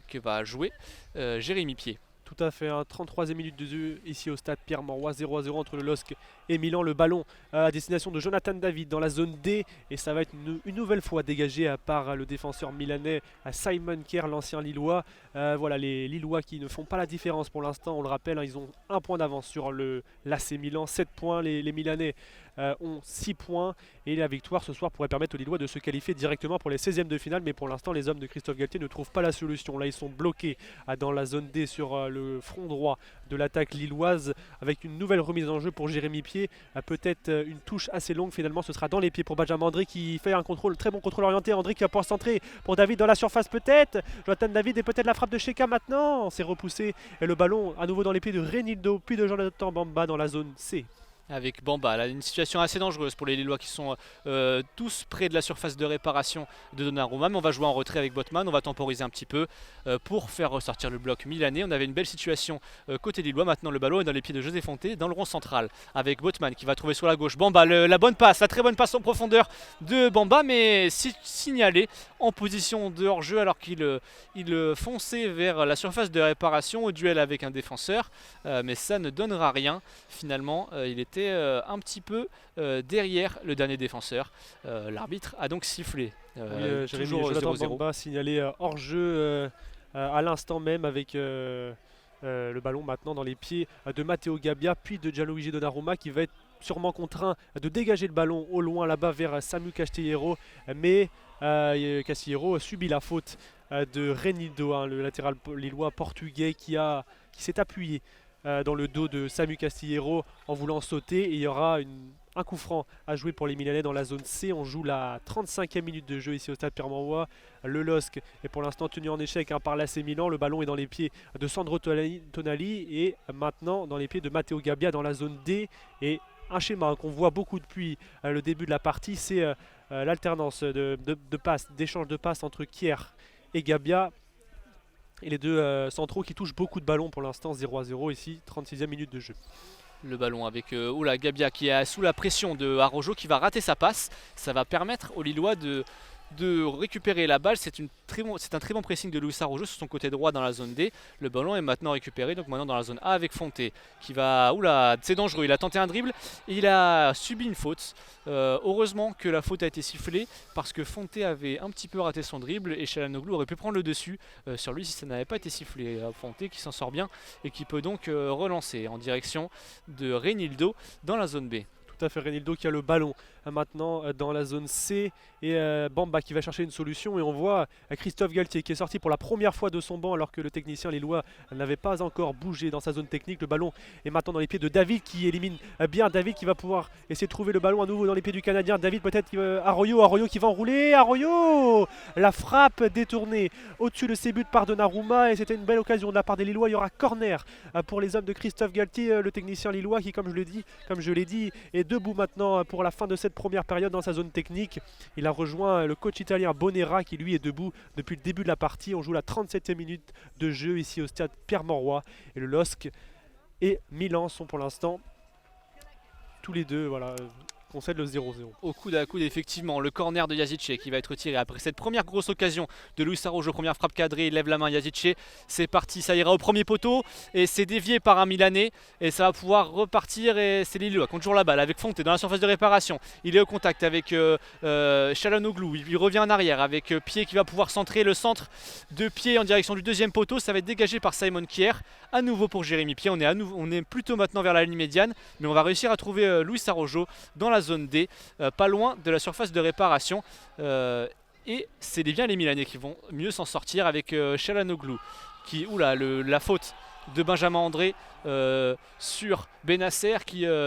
que va jouer Jérémy Pied. Tout à fait, 33e minute de jeu ici au Stade Pierre-Mauroy, 0-0 entre le LOSC et Milan. Le ballon à destination de Jonathan David dans la zone D et ça va être une nouvelle fois dégagé par le défenseur milanais Simon Kerr, l'ancien Lillois. Voilà, les Lillois qui ne font pas la différence pour l'instant, on le rappelle, ils ont un point d'avance sur l'AC Milan, 7 points les Milanais ont 6 points et la victoire ce soir pourrait permettre aux Lillois de se qualifier directement pour les 16e de finale, mais pour l'instant les hommes de Christophe Galtier ne trouvent pas la solution. Là ils sont bloqués dans la zone D sur le front droit de l'attaque lilloise avec une nouvelle remise en jeu pour Jérémy Pied, peut-être une touche assez longue, finalement ce sera dans les pieds pour Benjamin André qui fait un contrôle, très bon contrôle orienté. André qui va pouvoir centrer pour David dans la surface peut-être, Jonathan David et peut-être la frappe de Sheka maintenant, c'est repoussé et le ballon à nouveau dans les pieds de Renildo puis de Jonathan Bamba dans la zone C. Avec Bamba, là, une situation assez dangereuse pour les Lillois qui sont tous près de la surface de réparation de Donnarumma, mais on va jouer en retrait avec Botman, on va temporiser un petit peu pour faire ressortir le bloc milanais. On avait une belle situation côté Lillois, maintenant le ballon est dans les pieds de José Fonté dans le rond central avec Botman qui va trouver sur la gauche Bamba, la bonne passe, la très bonne passe en profondeur de Bamba, mais signalé en position de hors-jeu alors qu'il fonçait vers la surface de réparation au duel avec un défenseur, mais ça ne donnera rien finalement, il était un petit peu derrière le dernier défenseur. L'arbitre a donc sifflé. Toujours Jonathan Bamba signalé hors jeu à l'instant même avec le ballon maintenant dans les pieds de Matteo Gabbia puis de Gianluigi Donnarumma qui va être sûrement contraint de dégager le ballon au loin là-bas vers Samu Castillero, mais Castillero subit la faute de Renildo, le latéral lillois portugais qui s'est appuyé dans le dos de Samu Castillero en voulant sauter, et il y aura un coup franc à jouer pour les Milanais dans la zone C. On joue la 35e minute de jeu ici au stade Pierre-Mauroy. Le LOSC est pour l'instant tenu en échec par l'AC Milan. Le ballon est dans les pieds de Sandro Tonali et maintenant dans les pieds de Matteo Gabbia dans la zone D. Et un schéma qu'on voit beaucoup depuis le début de la partie, c'est l'alternance de passes, d'échange de passes entre Kier et Gabbia. Et les deux centraux qui touchent beaucoup de ballons pour l'instant, 0-0 ici, 36e minute de jeu. Le ballon avec Gabbia qui est sous la pression de Araujo qui va rater sa passe. Ça va permettre aux Lillois de récupérer la balle. C'est un très bon pressing de Luis Araujo sur son côté droit dans la zone D. Le ballon est maintenant récupéré, donc maintenant dans la zone A avec Fonté qui va... Oula, c'est dangereux, il a tenté un dribble et il a subi une faute. Heureusement que la faute a été sifflée parce que Fonté avait un petit peu raté son dribble et Çalhanoğlu aurait pu prendre le dessus sur lui si ça n'avait pas été sifflé. Fonté qui s'en sort bien et qui peut donc relancer en direction de Renildo dans la zone B. Tout à fait, Renildo qui a le ballon maintenant dans la zone C et Bamba qui va chercher une solution, et on voit Christophe Galtier qui est sorti pour la première fois de son banc alors que le technicien lillois n'avait pas encore bougé dans sa zone technique. Le ballon est maintenant dans les pieds de David qui élimine bien David qui va pouvoir essayer de trouver le ballon à nouveau dans les pieds du Canadien. David peut-être Arroyo qui va enrouler, Arroyo, la frappe détournée au-dessus de ses buts par Donnarumma, et c'était une belle occasion de la part des Lillois. Il y aura corner pour les hommes de Christophe Galtier, le technicien lillois qui comme je l'ai dit est debout maintenant pour la fin de cette première période dans sa zone technique. Il a rejoint le coach italien Bonera qui lui est debout depuis le début de la partie. On joue la 37e minute de jeu ici au stade Pierre-Mauroy, et le LOSC et Milan sont pour l'instant tous les deux concèdent le 0-0. Au coude à coude, effectivement, le corner de Yazice qui va être tiré après cette première grosse occasion de Luis Araujo, première frappe cadrée, il lève la main Yazice, c'est parti, ça ira au premier poteau et c'est dévié par un Milanais et ça va pouvoir repartir, et c'est Lillois qui ont toujours la balle avec Fonte dans la surface de réparation. Il est au contact avec Çalhanoğlu, il revient en arrière avec Pied qui va pouvoir centrer, le centre de Pied en direction du deuxième poteau, ça va être dégagé par Simon Kier, à nouveau pour Jérémy Pied. On est plutôt maintenant vers la ligne médiane, mais on va réussir à trouver Luis Araujo dans la zone D, pas loin de la surface de réparation, et c'est bien les Milanais qui vont mieux s'en sortir avec Çalhanoğlu qui, la faute de Benjamin André sur Bennacer,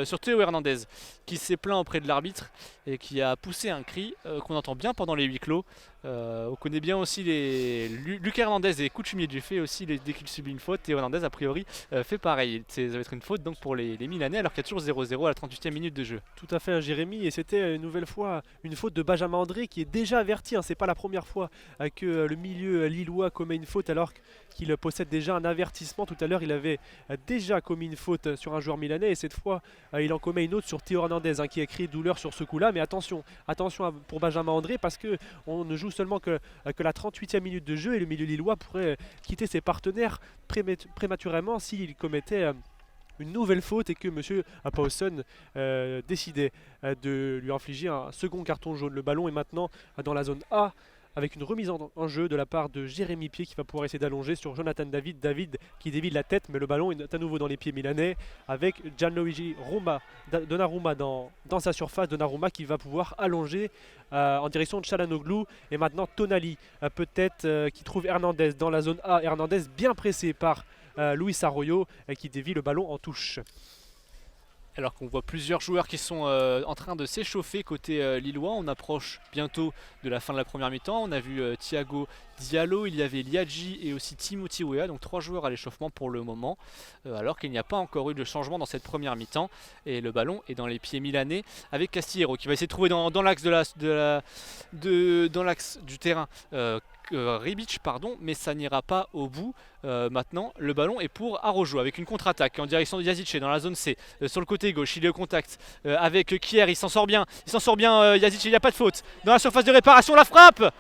sur Théo Hernandez qui s'est plaint auprès de l'arbitre et qui a poussé un cri qu'on entend bien pendant les huis clos. On connaît bien aussi Lucas Hernandez et coutumier du fait aussi dès qu'il subit une faute. Théo Hernandez a priori fait pareil. Ça va être une faute donc pour les Milanais alors qu'il y a toujours 0-0 à la 38e minute de jeu. Tout à fait, Jérémy, et c'était une nouvelle fois une faute de Benjamin André qui est déjà averti. C'est pas la première fois que le milieu lillois commet une faute alors qu'il possède déjà un avertissement. Tout à l'heure il avait déjà commis une faute sur un joueur milanais et cette fois il en commet une autre sur Théo Hernandez qui a crié douleur sur ce coup là, mais attention pour Benjamin André parce qu'on ne joue seulement que la 38e minute de jeu et le milieu lillois pourrait quitter ses partenaires prématurément s'il commettait une nouvelle faute et que M. Paulson décidait de lui infliger un second carton jaune. Le ballon est maintenant dans la zone A avec une remise en jeu de la part de Jérémy Pied qui va pouvoir essayer d'allonger sur Jonathan David. David qui dévie la tête, mais le ballon est à nouveau dans les pieds milanais avec Gianluigi Donnarumma dans sa surface. Donnarumma qui va pouvoir allonger en direction de Çalhanoğlu. Et maintenant Tonali peut-être qui trouve Hernandez dans la zone A. Hernandez bien pressé par Luis Arroyo qui dévie le ballon en touche. Alors qu'on voit plusieurs joueurs qui sont en train de s'échauffer côté lillois. On approche bientôt de la fin de la première mi-temps. On a vu Thiago Diallo, il y avait Liadji et aussi Timothy Weah, donc 3 joueurs à l'échauffement pour le moment, alors qu'il n'y a pas encore eu de changement dans cette première mi-temps. Et le ballon est dans les pieds milanais avec Castillero qui va essayer de trouver dans l'axe dans l'axe du terrain Rebic, pardon, mais ça n'ira pas au bout. Maintenant le ballon est pour Araujo avec une contre-attaque en direction de Yazice dans la zone C, sur le côté gauche. Il est au contact avec Kier, il s'en sort bien, Yazice, il n'y a pas de faute dans la surface de réparation. La frappe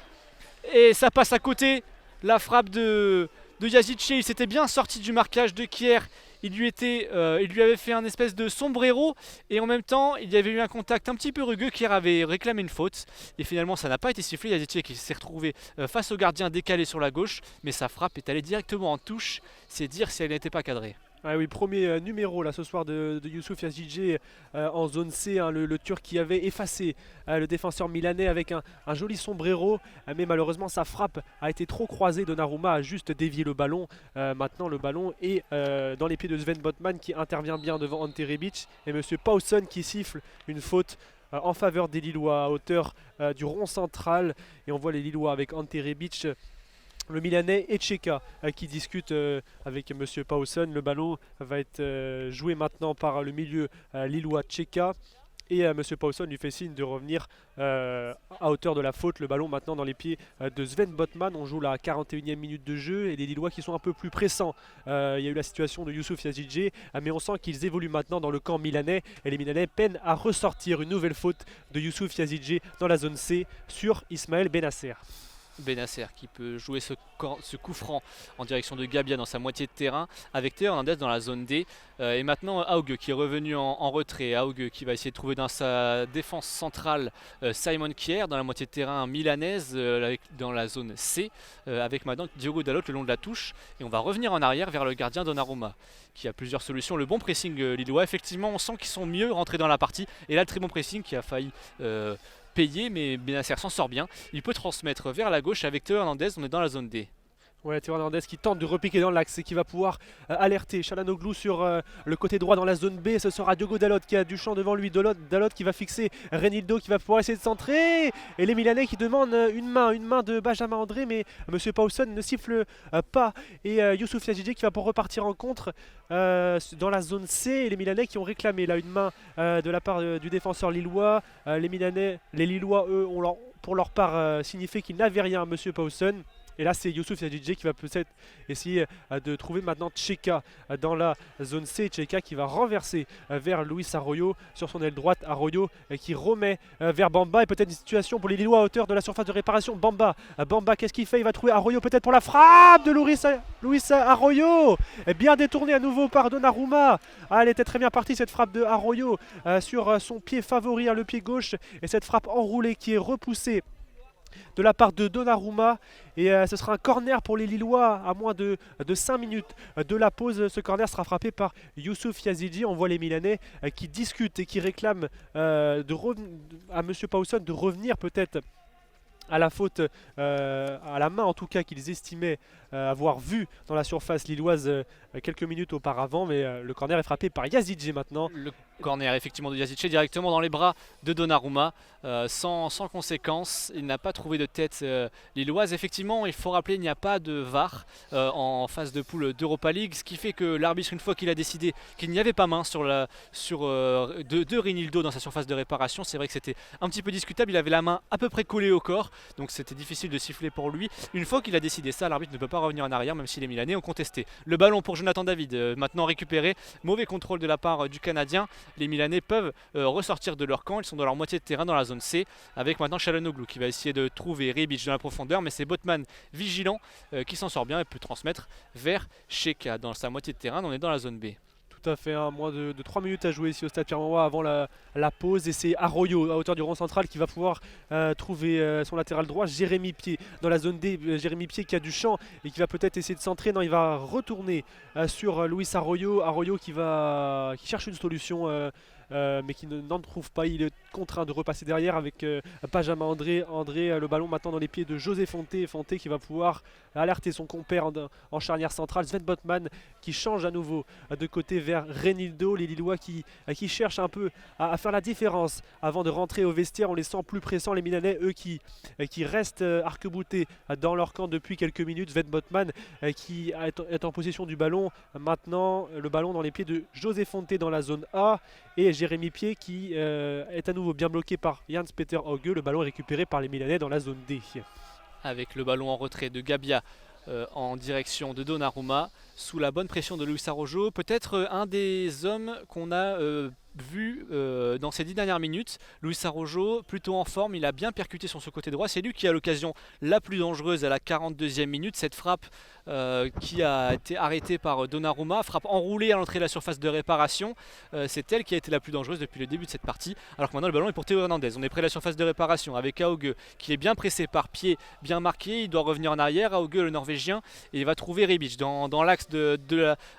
et ça passe à côté, la frappe de Yazice. Il s'était bien sorti du marquage de Kier. Il lui avait fait un espèce de sombrero et en même temps il y avait eu un contact un petit peu rugueux. Kier avait réclamé une faute et finalement ça n'a pas été sifflé. Yazice qui s'est retrouvé face au gardien décalé sur la gauche, mais sa frappe est allée directement en touche, c'est dire si elle n'était pas cadrée. Ah oui, premier numéro là ce soir de Youssouf Yazice en zone C, hein, le Turc qui avait effacé le défenseur milanais avec un joli sombrero, mais malheureusement sa frappe a été trop croisée. Donnarumma a juste dévié le ballon. Maintenant le ballon est dans les pieds de Sven Botman qui intervient bien devant Ante Rebic et Monsieur Paulson qui siffle une faute en faveur des Lillois à hauteur du rond central. Et on voit les Lillois avec Ante Rebic, le Milanais et Tcheka qui discutent avec Monsieur Paulson. Le ballon va être joué maintenant par le milieu lillois Tcheka. Et Monsieur Paulson lui fait signe de revenir à hauteur de la faute. Le ballon maintenant dans les pieds de Sven Botman. On joue la 41e minute de jeu et les Lillois qui sont un peu plus pressants. Il y a eu la situation de Youssouf Yazice, mais on sent qu'ils évoluent maintenant dans le camp milanais. Et les Milanais peinent à ressortir. Une nouvelle faute de Youssouf Yazice dans la zone C sur Ismaël Bennacer. Bennacer qui peut jouer ce coup franc en direction de Gabia dans sa moitié de terrain avec Théo Hernandez dans la zone D. Et maintenant Hauge qui est revenu en retrait. Hauge qui va essayer de trouver dans sa défense centrale Simon Kier dans la moitié de terrain milanaise dans la zone C avec maintenant Diogo Dalot le long de la touche. Et on va revenir en arrière vers le gardien Donnarumma qui a plusieurs solutions. Le bon pressing lillois, effectivement on sent qu'ils sont mieux rentrés dans la partie. Et là le très bon pressing qui a failli payé, mais Bennacer s'en sort bien. Il peut transmettre vers la gauche avec Théo Hernandez, on est dans la zone D. Ouais, Théo Hernandez qui tente de repiquer dans l'axe et qui va pouvoir alerter Çalhanoğlu sur le côté droit dans la zone B. Ce sera Diogo Dalot qui a du champ devant lui. Dalot qui va fixer Reinildo qui va pouvoir essayer de centrer. Et les Milanais qui demandent une main de Benjamin André, mais Monsieur Paulson ne siffle pas. Et Youssouf Yazice qui va pour repartir en contre dans la zone C. Et les Milanais qui ont réclamé là une main de la part du défenseur lillois. Les Lillois, eux, ont pour leur part signifié qu'ils n'avaient rien, Monsieur Paulson. Et là c'est Youssouf Yazice qui va peut-être essayer de trouver maintenant Tcheka dans la zone C. Tcheka qui va renverser vers Luis Arroyo sur son aile droite. Arroyo qui remet vers Bamba et peut-être une situation pour les Lillois à hauteur de la surface de réparation. Bamba qu'est-ce qu'il fait? Il va trouver Arroyo peut-être pour la frappe de Luis Arroyo. Bien détourné à nouveau par Donnarumma. Elle était très bien partie cette frappe de Arroyo sur son pied favori, le pied gauche. Et cette frappe enroulée qui est repoussée de la part de Donnarumma et ce sera un corner pour les Lillois à moins de 5 minutes de la pause. Ce corner sera frappé par Youssouf Yazice. On voit les Milanais qui discutent et qui réclament à Monsieur Paulson de revenir peut-être à la faute, à la main en tout cas qu'ils estimaient avoir vu dans la surface lilloise quelques minutes auparavant, mais le corner est frappé par Yazice maintenant. Le corner effectivement de Yazice directement dans les bras de Donnarumma, sans conséquence. Il n'a pas trouvé de tête lilloise. Effectivement, il faut rappeler, il n'y a pas de VAR en phase de poule d'Europa League, ce qui fait que l'arbitre, une fois qu'il a décidé qu'il n'y avait pas main de Reinildo dans sa surface de réparation, c'est vrai que c'était un petit peu discutable. Il avait la main à peu près collée au corps, donc c'était difficile de siffler pour lui. Une fois qu'il a décidé ça, l'arbitre ne peut pas revenir en arrière, même si les Milanais ont contesté. Le ballon pour Jonathan David, maintenant récupéré. Mauvais contrôle de la part du Canadien. Les Milanais peuvent ressortir de leur camp. Ils sont dans leur moitié de terrain dans la zone C, avec maintenant Çalhanoğlu qui va essayer de trouver Rebic dans la profondeur, mais c'est Botman vigilant qui s'en sort bien et peut transmettre vers Tcheka dans sa moitié de terrain. On est dans la zone B. Tout à fait, moins de 3 minutes à jouer ici au Stade Pierre-Mauroy avant la pause. Et c'est Arroyo à hauteur du rond central qui va pouvoir trouver son latéral droit, Jérémy Pied dans la zone D. Jérémy Pied qui a du champ et qui va peut-être essayer de centrer. Non, il va retourner sur Luis Arroyo. Arroyo qui cherche une solution. Mais qui n'en trouve pas. Il est contraint de repasser derrière avec Benjamin André. Le ballon maintenant dans les pieds de José Fonté. Fonté qui va pouvoir alerter son compère en charnière centrale. Sven Botman qui change à nouveau de côté vers Renildo. Les Lillois qui cherchent un peu à faire la différence avant de rentrer au vestiaire. On les sent plus pressants, les Milanais, eux qui restent arc-boutés dans leur camp depuis quelques minutes. Sven Botman qui est en possession du ballon. Maintenant, le ballon dans les pieds de José Fonté dans la zone A. Et Jérémy Pied qui est à nouveau bien bloqué par Jens-Peter Hauge. Le ballon est récupéré par les Milanais dans la zone D. Avec le ballon en retrait de Gabia en direction de Donnarumma, sous la bonne pression de Luis Araujo. Peut-être un des hommes qu'on a vu dans ces 10 dernières minutes. Luis Araujo, plutôt en forme, il a bien percuté sur ce côté droit. C'est lui qui a l'occasion la plus dangereuse à la 42e minute. Cette frappe qui a été arrêtée par Donnarumma, frappe enroulée à l'entrée de la surface de réparation. C'est elle qui a été la plus dangereuse depuis le début de cette partie. Alors que maintenant le ballon est pour Théo Hernandez. On est près de la surface de réparation avec Hauge qui est bien pressé par Pied, bien marqué. Il doit revenir en arrière. Hauge, le Norvégien, et il va trouver Rebic dans l'axe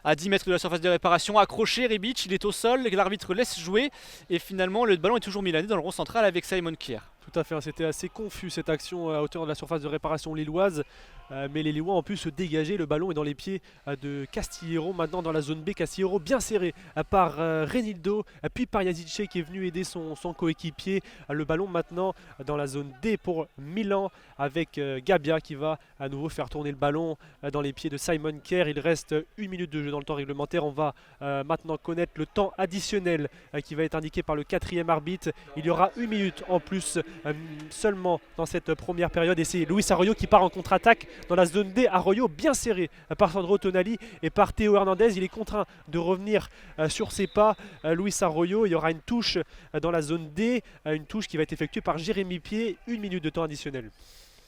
à 10 mètres de la surface de réparation. Accroché, Rebic, il est au sol. L'arbitre laisse jouer et finalement le ballon est toujours milanais dans le rond central avec Simon Kjær. Tout à fait, c'était assez confus cette action à hauteur de la surface de réparation lilloise. Mais les Lillois ont pu se dégager. Le ballon est dans les pieds de Castillero. Maintenant dans la zone B, Castillero bien serré par Renildo, puis par Yazice qui est venu aider son coéquipier. Le ballon maintenant dans la zone D pour Milan avec Gabia qui va à nouveau faire tourner le ballon dans les pieds de Simon Kjær. Il reste 1 minute de jeu dans le temps réglementaire. On va maintenant connaître le temps additionnel qui va être indiqué par le 4e arbitre. Il y aura 1 minute en plus seulement dans cette première période et c'est Luis Arroyo qui part en contre-attaque dans la zone D. Arroyo bien serré par Sandro Tonali et par Théo Hernandez. Il est contraint de revenir sur ses pas. Luis Arroyo, il y aura une touche dans la zone D, une touche qui va être effectuée par Jérémy Pied. 1 minute de temps additionnel.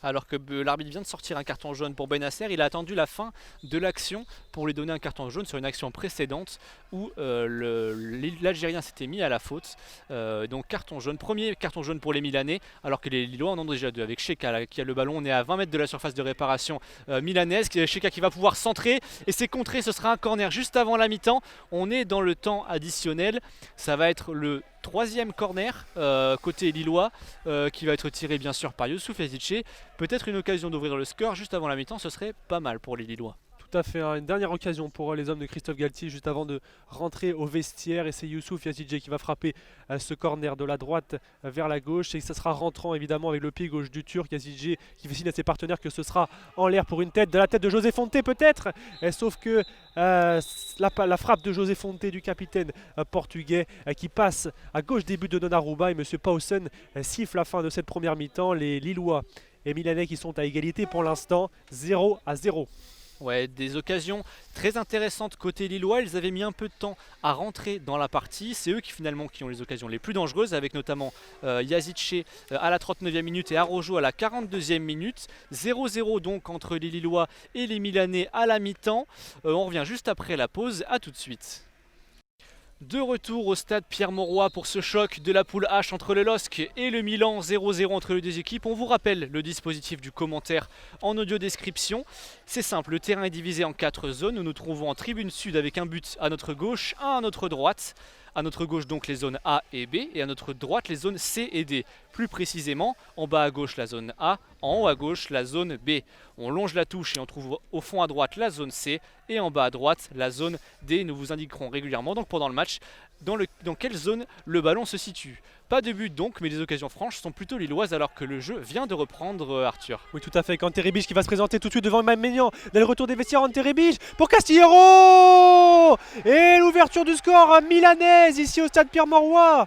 Alors que l'arbitre vient de sortir un carton jaune pour Bennacer, il a attendu la fin de l'action pour lui donner un carton jaune sur une action précédente où l'Algérien s'était mis à la faute. Donc carton jaune, premier carton jaune pour les Milanais, alors que les Lillois en ont déjà deux avec Cheka qui a le ballon. On est à 20 mètres de la surface de réparation milanaise. Cheka qui va pouvoir centrer et c'est contré, ce sera un corner juste avant la mi-temps. On est dans le temps additionnel, ça va être le 3e corner côté lillois qui va être tiré bien sûr par Youssouf Yazice. Peut-être une occasion d'ouvrir le score juste avant la mi-temps, ce serait pas mal pour les Lillois. Tout à fait, une dernière occasion pour les hommes de Christophe Galtier juste avant de rentrer au vestiaire et c'est Youssouf Yazice qui va frapper ce corner de la droite vers la gauche et ça sera rentrant évidemment avec le pied gauche du Turc. Yazice qui fait signe à ses partenaires que ce sera en l'air pour une tête, de la tête de José Fonté peut-être, sauf que la frappe de José Fonté du capitaine portugais qui passe à gauche des buts de Donnarumma et M. Pausen siffle la fin de cette première mi-temps. Les Lillois et Milanais qui sont à égalité pour l'instant, 0-0. Ouais, des occasions très intéressantes côté lillois. Ils avaient mis un peu de temps à rentrer dans la partie. C'est eux qui ont les occasions les plus dangereuses, avec notamment Yazice à la 39e minute et Araujo à la 42e minute. 0-0 donc entre les Lillois et les Milanais à la mi-temps. On revient juste après la pause. À tout de suite. De retour au stade Pierre-Mauroy pour ce choc de la poule H entre le LOSC et le Milan, 0-0 entre les deux équipes. On vous rappelle le dispositif du commentaire en audio description. C'est simple, le terrain est divisé en 4 zones. Nous nous trouvons en tribune sud avec un but à notre gauche, un à notre droite. À notre gauche donc les zones A et B et à notre droite les zones C et D. Plus précisément, en bas à gauche la zone A, en haut à gauche la zone B. On longe la touche et on trouve au fond à droite la zone C et en bas à droite la zone D. Nous vous indiquerons régulièrement donc pendant le match dans quelle zone le ballon se situe. Pas de but donc, mais les occasions franches sont plutôt lilloises alors que le jeu vient de reprendre Arthur. Oui tout à fait, Ante Rebic qui va se présenter tout de suite devant Maignan. Dès le retour des vestiaires, Ante Rebic pour Castillero. Et l'ouverture du score milanaise ici au stade Pierre-Mauroy.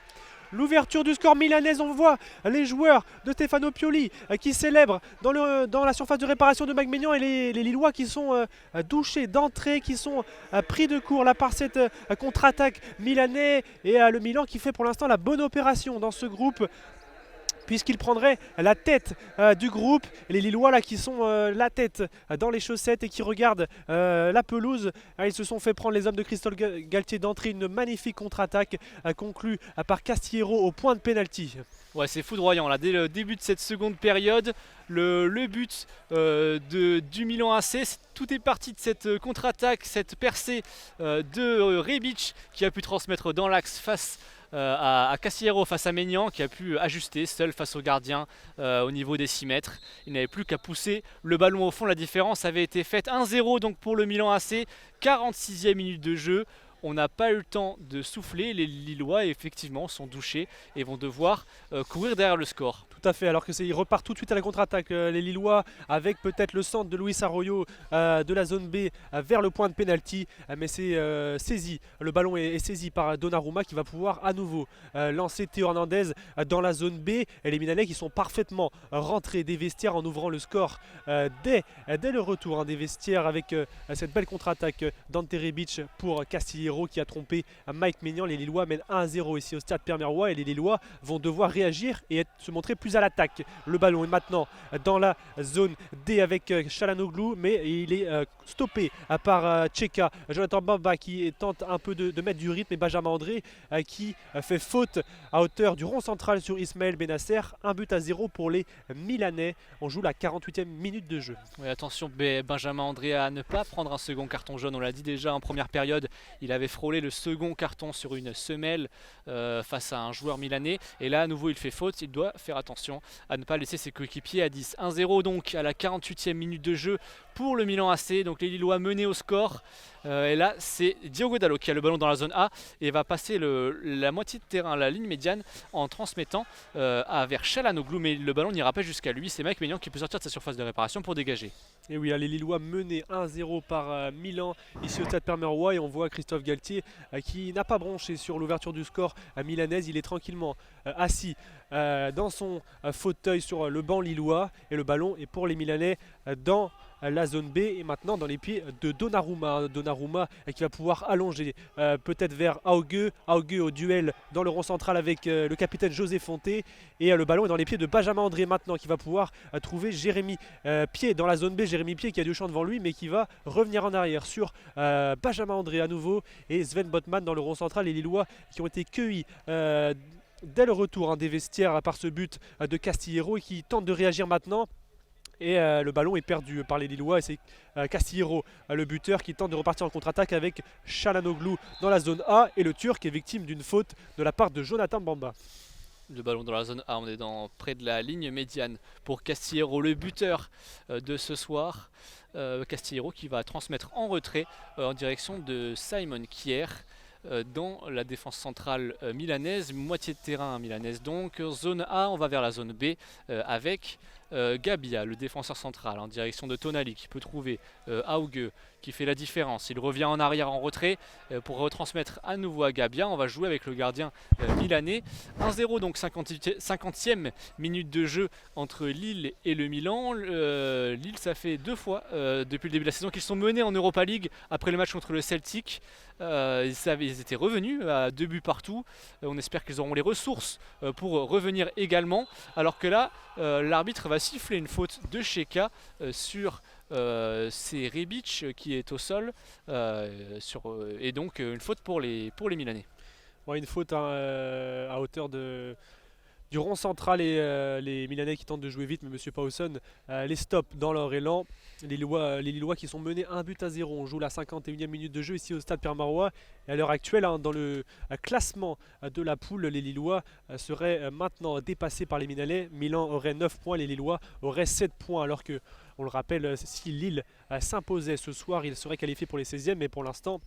L'ouverture du score milanaise, on voit les joueurs de Stefano Pioli qui célèbrent dans la surface de réparation de Maignan et les Lillois qui sont douchés d'entrée, qui sont pris de court là par cette contre-attaque milanais et le Milan qui fait pour l'instant la bonne opération dans ce groupe. puisqu'il prendrait la tête du groupe. Les Lillois là qui sont la tête dans les chaussettes et qui regardent la pelouse. Ils se sont fait prendre, les hommes de Christophe Galtier, d'entrée. Une magnifique contre-attaque conclue par Castillero au point de pénalty. Ouais, c'est foudroyant là, dès le début de cette seconde période, le but du Milan AC, tout est parti de cette contre-attaque, cette percée de Rebic qui a pu transmettre dans l'axe face à Castillero, face à Maignan, qui a pu ajuster seul face au gardien au niveau des 6 mètres. Il n'avait plus qu'à pousser le ballon au fond, la différence avait été faite. 1-0 donc pour le Milan AC, 46e minute de jeu. On n'a pas eu le temps de souffler, les Lillois effectivement sont douchés et vont devoir courir derrière le score. Tout à fait, alors que ils repartent tout de suite à la contre-attaque, les Lillois, avec peut-être le centre de Luis Arroyo de la zone B vers le point de pénalty, mais c'est saisi, le ballon est saisi par Donnarumma qui va pouvoir à nouveau lancer Théo Hernandez dans la zone B, et les Milanais qui sont parfaitement rentrés des vestiaires en ouvrant le score dès le retour des vestiaires, avec cette belle contre-attaque d'Ante Rebic pour Castillero qui a trompé Mike Maignan. Les Lillois mènent 1-0 ici au stade Pierre-Mauroy, et les Lillois vont devoir réagir et se montrer plus à l'attaque. Le ballon est maintenant dans la zone D avec Çalhanoğlu, mais il est stoppé par Tcheka. Jonathan Bamba qui tente un peu de mettre du rythme, et Benjamin André qui fait faute à hauteur du rond central sur Ismaël Benasser. 1-0 pour les Milanais. On joue la 48e minute de jeu. Oui, attention Benjamin André à ne pas prendre un second carton jaune. On l'a dit déjà en première période, il avait frôlé le second carton sur une semelle face à un joueur milanais, et là à nouveau il fait faute. Il doit faire attention à ne pas laisser ses coéquipiers à 10. 1-0 donc à la 48e minute de jeu pour le Milan AC. Donc les Lillois menés au score. Et là c'est Diogo Dalot qui a le ballon dans la zone A et va passer la moitié de terrain, la ligne médiane, en transmettant vers Çalhanoğlu, mais le ballon n'ira pas jusqu'à lui. C'est Mike Maignan qui peut sortir de sa surface de réparation pour dégager. Et oui, les Lillois menés 1-0 par Milan ici au stade Pierre-Mauroy, et on voit Christophe Galtier qui n'a pas bronché sur l'ouverture du score milanaise. Il est tranquillement assis dans son fauteuil sur le banc lillois, et le ballon est pour les Milanais dans la zone B et maintenant dans les pieds de Donnarumma. Donnarumma qui va pouvoir allonger peut-être vers Auge au duel dans le rond central avec le capitaine José Fonté, et le ballon est dans les pieds de Benjamin André maintenant, qui va pouvoir trouver Jérémy Pied dans la zone B. Jérémy Pied qui a du champ devant lui mais qui va revenir en arrière sur Benjamin André à nouveau, et Sven Botman dans le rond central. Les Lillois qui ont été cueillis dès le retour des vestiaires par ce but de Castillero, et qui tente de réagir maintenant. Et le ballon est perdu par les Lillois, et c'est Castillero, le buteur, qui tente de repartir en contre-attaque avec Çalhanoğlu dans la zone A, et le Turc est victime d'une faute de la part de Jonathan Bamba. Le ballon dans la zone A, on est près de la ligne médiane pour Castillero, le buteur de ce soir. Castillero qui va transmettre en retrait en direction de Simon Kjær dans la défense centrale milanaise, moitié de terrain milanaise donc. Zone A, on va vers la zone B avec Gabia, le défenseur central, en direction de Tonali, qui peut trouver Auge, qui fait la différence. Il revient en arrière en retrait pour retransmettre à nouveau à Gabia. On va jouer avec le gardien milanais. 1-0 donc 50e minute de jeu entre Lille et le Milan. Lille, ça fait 2 fois depuis le début de la saison qu'ils sont menés en Europa League après le match contre le Celtic. Ils étaient revenus à 2 buts partout. On espère qu'ils auront les ressources pour revenir également, alors que là l'arbitre va siffler une faute de Tcheka sur c'est Rebic qui est au sol, et donc une faute pour les Milanais. Ouais, une faute à hauteur du rond central, et les Milanais qui tentent de jouer vite, mais M. Pawson les stoppe dans leur élan. Les Lillois qui sont menés 1-0. On joue la 51e minute de jeu ici au stade Pierre-Mauroy. Et à l'heure actuelle, dans le classement de la poule, les Lillois seraient maintenant dépassés par les Milanais. Milan aurait 9 points, les Lillois auraient 7 points. Alors que, on le rappelle, si Lille s'imposait ce soir, il serait qualifié pour les 16e. Mais pour l'instant,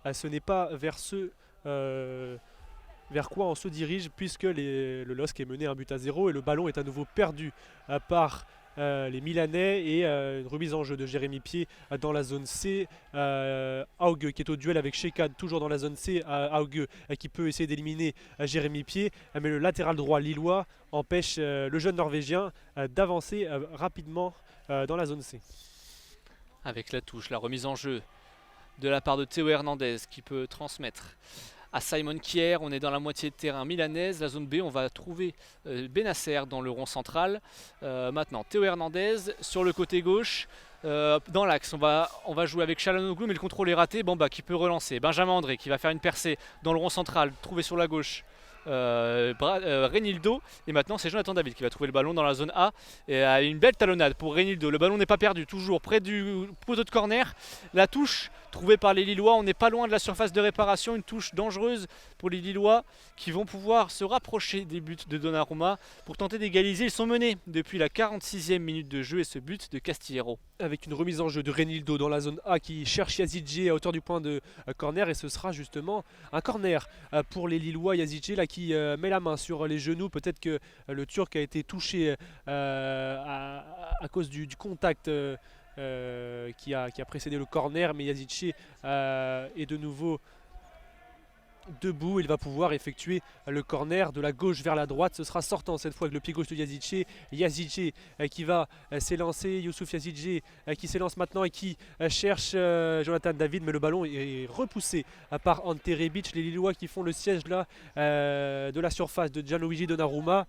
ce n'est pas vers quoi on se dirige, puisque le LOSC est mené 1-0, et le ballon est à nouveau perdu par les Milanais, et une remise en jeu de Jérémy Pied dans la zone C. Auge qui est au duel avec Tcheka, toujours dans la zone C. Auge qui peut essayer d'éliminer Jérémy Pied, mais le latéral droit lillois empêche le jeune Norvégien d'avancer rapidement dans la zone C. Avec la touche, la remise en jeu de la part de Théo Hernandez qui peut transmettre à Simon Kjær. On est dans la moitié de terrain milanaise. La zone B, on va trouver Bennacer dans le rond central. Maintenant, Théo Hernandez sur le côté gauche. Dans l'axe, on va jouer avec Çalhanoğlu, mais le contrôle est raté. Bamba qui peut relancer. Benjamin André qui va faire une percée dans le rond central, trouvé sur la gauche. Reinildo, et maintenant c'est Jonathan David qui va trouver le ballon dans la zone A et une belle talonnade pour Reinildo. Le ballon n'est pas perdu, toujours près du poteau de corner. La touche trouvée par les Lillois, on n'est pas loin de la surface de réparation, une touche dangereuse pour les Lillois qui vont pouvoir se rapprocher des buts de Donnarumma pour tenter d'égaliser. Ils sont menés depuis la 46e minute de jeu et ce but de Castillero. Avec une remise en jeu de Reinildo dans la zone A qui cherche Yazidje à hauteur du point de corner, et ce sera justement un corner pour les Lillois. Yazidje là qui met la main sur les genoux, peut-être que le Turc a été touché à cause du contact qui a précédé le corner, mais Yazidje est de nouveau debout. Il va pouvoir effectuer le corner de la gauche vers la droite. Ce sera sortant cette fois avec le pied gauche de Yazidje. Yazidje qui va s'élancer. Youssouf Yazidje qui s'élance maintenant et qui cherche Jonathan David, mais le ballon est repoussé par Ante Rebic. Les Lillois qui font le siège là de la surface de Gianluigi Donnarumma.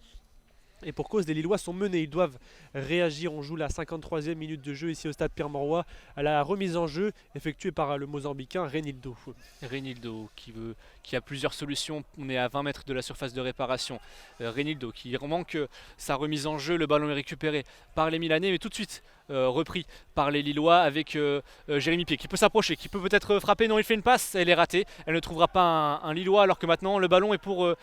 Et pour cause, les Lillois sont menés, ils doivent réagir. On joue la 53e minute de jeu ici au stade Pierre-Mauroy à la remise en jeu effectuée par le Mozambicain Reinildo. Reinildo qui a plusieurs solutions, on est à 20 mètres de la surface de réparation. Reinildo qui manque sa remise en jeu, le ballon est récupéré par les Milanais mais tout de suite repris par les Lillois avec Jérémy Pied qui peut s'approcher, qui peut peut-être frapper. Non, il fait une passe, elle est ratée, elle ne trouvera pas un Lillois alors que maintenant le ballon est pour